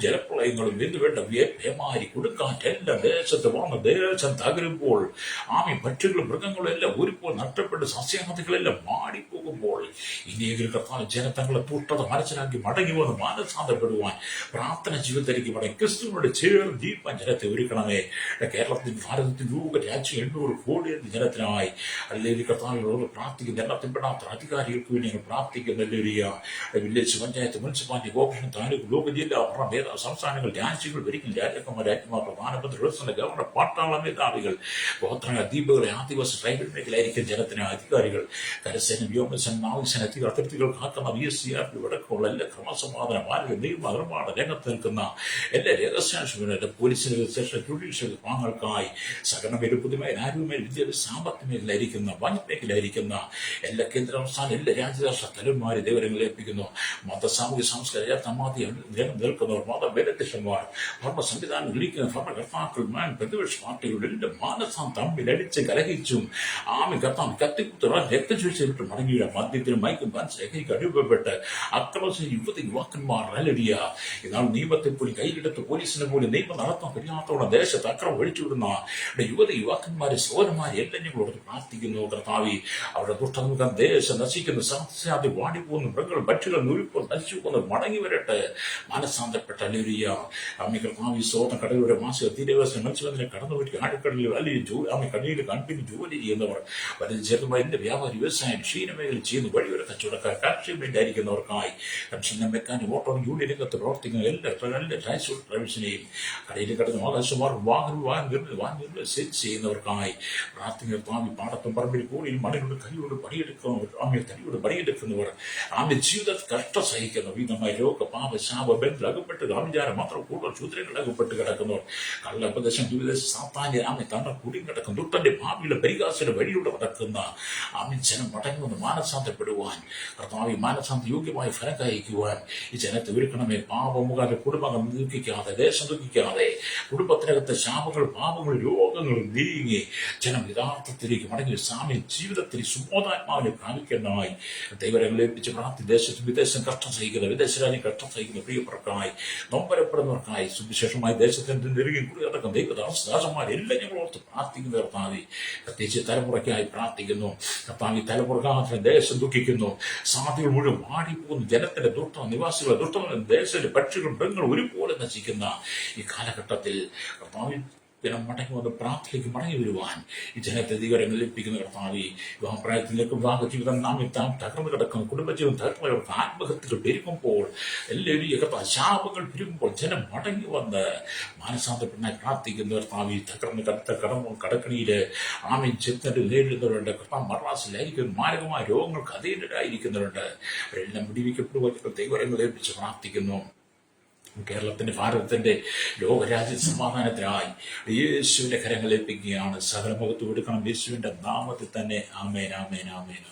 ജലപ്രളയങ്ങളും എന്നുവേണ്ട ഭേമാരി കൊടുക്കാറ്റെല്ലാം ദേശത്ത് വന്ന് ദേശം തകരുമ്പോൾ പക്ഷികളും മൃഗങ്ങളും എല്ലാം ഒരുപോലെ നഷ്ടപ്പെട്ട് സസ്യാദികളെല്ലാം മാടിപ്പോകുമ്പോൾ ഇനിയെങ്കിലും കർത്താവ് ജനതങ്ങളെ ദുഷ്ടത മനസ്സിലാക്കി മടങ്ങി വന്ന് മാനസാന്തരപ്പെടുവാൻ പ്രാർത്ഥന ജീവിതത്തിലേക്ക് മടങ്ങി ക്രിസ്തുവിനോട് ചേർന്ന് ജീവിക്കാൻ ജനത്തെ ഒരുക്കണമേ. കേരളത്തിൽ, ഭാരതത്തിൽ, രാജ്യം 800 കോടി ജനത്തിനായി അല്ലെങ്കിൽ കർത്താവിനോട് പ്രാർത്ഥിക്കുന്ന എണ്ണത്തിൽപ്പെടാത്ത അധികാരികൾക്ക് വേണ്ടി ഞങ്ങൾ പ്രാർത്ഥിക്കുന്ന village, panchayat, municipality, corporation, taluk, block, ജില്ല, സംസ്ഥാനങ്ങൾ, രാജ്യങ്ങൾ ഭരിക്കുന്ന രാജാക്കന്മാർ, രാജ്യമാർ, പ്രധാനമന്ത്രി, ഗവർണർ, പട്ടാള മേധാവികൾ, ഗോത്രങ്ങൾ, ദ്വീപുകളെ, ആദിവാസി ട്രൈബൽ മേഖലയായിരിക്കും ജനത്തിന് അധികാരികൾ, കരസേന, വ്യോമസേന, നാവികസേന, അതിർത്തികൾ കാക്കുന്ന VSCR അടക്കമുള്ള എല്ലാ ക്രമസമാധാന മാർഗ നിർമ്മാണ രംഗത്ത് നിൽക്കുന്ന എല്ലാ രഹസ്യാന്വേഷണ പോലീസിന്, ജുഡീഷ്യൽ വിഭാഗങ്ങൾക്കായി സകല പുതുമേൽ, ആരോഗ്യമേൽ, വിദ്യാഭ്യാസ, സാമ്പത്തിക മേഖലയായിരിക്കുന്ന, വന മേഖലയായിരിക്കുന്ന എല്ലാ കേന്ദ്ര സംസ്ഥാന, എല്ലാ രാജ്യരാഷ്ട്ര തലവന്മാരെ ദൈവങ്ങളെ ഏൽപ്പിക്കുന്നു. മത, സാമൂഹ്യ, സാംസ്കാരിക നിൽക്കുന്നവർ, മതഭേദന്മാർ, ഭരണ സംവിധാനം ഇരിക്കുന്ന ഭരണകർത്താക്കൾ, പ്രതിപക്ഷ പാർട്ടികളുടെ മാനസാം തമ്മിലടിച്ച് കലഹിച്ചും കർത്താവ് കത്തിക്കുത്തുള്ള രക്തചൊരിച്ചിട്ട് മടങ്ങിയ മദ്യത്തിനും മയക്കും ശേഖരിക്ക് അടിമപ്പെട്ട് അക്രമ യുവതിയുവാക്കന്മാർ അലടിയ എന്നാൽ നിയമത്തെ പോലും കയ്യിലെടുത്ത് പോലീസിനെ പോലും നിയമം നടത്താൻ കഴിയാത്തോടെ ദേശത്ത് അക്രമം ഒഴിച്ചുവിടുന്ന യുവതിയുവാക്കന്മാരെ, സോദരന്മാരെ എല്ലാം ഞങ്ങളോട് പ്രാർത്ഥിക്കുന്നു. കർത്താവി, അവരുടെ ദുഷ്ടമുഖം ദേശം നശിക്കുന്നു, സാധ്യ വാടിപ്പോകുന്നു, മൃഗങ്ങൾ, പക്ഷികൾ, നൂലിപ്പോൾ നശിച്ചു പോകുന്നത് മടങ്ങി വരട്ടെ, മാനസാന്തരപ്പെട്ട അല്ലേലൂയ. കർത്താവി, സ്വന്തം കടകളുടെ മാസിക തീരവാസം മത്സ്യബന്ധനം കടന്നുപോയി ആഴക്കടലിൽ അല്ലെങ്കിൽ കടലിൽ കൺപിന് ജോലി ചെയ്യുന്നവർ, വലിയ ചെറുതുമായ എന്റെ വ്യാപാരി, വ്യവസായം, ക്ഷീരമേഖല ചെയ്യുന്ന വഴിവരെ കച്ചവടക്കാർ, കാർഷിക വേണ്ടിയായിരിക്കുന്നവർക്കായി കൺഷന്റെ മെക്കാനിക്, ഓട്ടോ, യൂണിയൻ രംഗത്ത് പ്രവർത്തിക്കുന്ന എല്ലാ ട്രാൻസ്പോർട്ട് ഡ്രൈവേഴ്സിനെയും, കടയിൽ കിടന്ന ആകാശമാർഗം വാഹനം സെറ്റ് ചെയ്യുന്നവർക്കായി പ്രാർത്ഥന. പാടത്തും പറമ്പിൽ കൂടിയിൽ മണികൊണ്ട് കൈയോട് പണിയെടുക്കുന്നവർ, തടിയോട് പണിയെടുക്കുന്നവർ, ജീവിതത്തിൽ കഷ്ടം സഹിക്കുന്ന വിധമായ രോഗ, പാപ, ശാപ, ബന്ധം അകപ്പെട്ട് ആവിചാരം മാത്രം കൂടുതൽ ശൂദ്രങ്ങൾ അകപ്പെട്ട് കിടക്കുന്നവർ, കള്ളപ്രദേശം, ദുരിദേശ, സാത്താന്യ തങ്ങൾ കുടിയും കിടക്കുന്ന ദുഷ്ടന്റെ ഭാവിയുടെ പരിഹാസയുടെ വഴിയിലൂടെ നടക്കുന്ന ജനം മടങ്ങുന്ന മാനസ മാനസാന്തരപ്പെടുവാൻ, കർത്താവ് മാനസാന്ത യോഗ്യമായ ഫലം കഴിക്കുവാൻ ഈ ജനത്തെ ഒരുക്കണമേ. പാപമുഖാതെ കുടുംബങ്ങൾ ദുഃഖിക്കാതെ, ദേശം ദുഃഖിക്കാതെ, കുടുംബത്തിനകത്തെ ശാപങ്ങൾ, പാപങ്ങൾ, രോഗങ്ങൾ നീങ്ങി ജനം യഥാർത്ഥത്തിലേക്ക് മടങ്ങി സാമ്യം ജീവിതത്തിൽ സുബോധാത്മാവിനെ പ്രാപിക്കേണ്ടതായി ദൈവരങ്ങളെ ഏൽപ്പിച്ച് പ്രാർത്ഥി. ദേശത്തും വിദേശം കഷ്ടം സഹിക്കുന്ന, വിദേശ രാജ്യം കഷ്ടം സഹിക്കുന്ന പ്രിയപ്പെട്ടവർക്കായി, നൊമ്പരപ്പെടുന്നവർക്കായി, സുവിശേഷമായി ദേശത്തിന്റെ നെരുങ്ങി കുടിയടക്കം ദൈവദാസന്മാരെല്ലാം ഞങ്ങൾ ഓർത്ത് പ്രാർത്ഥിക്കുന്ന കർത്താവി. പ്രത്യേകിച്ച് തലമുറയ്ക്കായി പ്രാർത്ഥിക്കുന്നു കർത്താവി. തലമുറക്കാലത്തിന് ദേശം ദുഃഖിക്കുന്നു, സാധ്യതകൾ മുഴുവൻ വാടിപ്പോകുന്നു. ജനത്തിന്റെ ദുഷ്ടം, നിവാസികളെ ദുഷ്ടം, ദേശത്തിലെ പക്ഷികളും മൃഗങ്ങളും ഒരുപോലെ നശിക്കുന്ന ഈ കാലഘട്ടത്തിൽ കർത്താവി ജനം മടങ്ങി വന്ന് പ്രാർത്ഥനയ്ക്ക് മടങ്ങി വരുവാൻ ഈ ജനത്തെ അധികാരങ്ങൾ ലഭിക്കുന്ന കർത്താവി. വിവാഹപ്രായത്തിലേക്ക് വിവാഹ ജീവിതം നാം തകർന്നു കിടക്കുന്നു, കുടുംബജീവിതം തകർന്നു, ആത്മഹത്യകൾ പെരുകുമ്പോൾ, എല്ലാവരും ശാപങ്ങൾ പെരുകുമ്പോൾ ജനം മടങ്ങി വന്ന് മാനസാന്തരപ്പെടാൻ പ്രാർത്ഥിക്കുന്ന കർത്താവി. തകർന്ന് കടക്കണിയില് ആമീൻ ചെറുതന്റെ നേരിടുന്നവരുണ്ട്, കർത്താവ് മരണാസിലായിരിക്കും, മാരകമായ രോഗങ്ങൾക്ക് അധീനരായിരിക്കുന്നവരുണ്ട്. അവരെല്ലാം വിടിവിക്കപ്പെടുവാൻ ദൈവങ്ങൾ ഏൽപ്പിച്ച് പ്രാർത്ഥിക്കുന്നു. കേരളത്തിന്റെ, ഭാരതത്തിന്റെ ലോകരാജ്യ സമാധാനത്തിനായി യേശുവിന്റെ കരങ്ങൾ ഏൽപ്പിക്കുകയാണ്. സകല മുഖത്ത് കൊടുക്കണം യേശുവിന്റെ നാമത്തിൽ തന്നെ. ആമേൻ, ആമേൻ, ആമേൻ.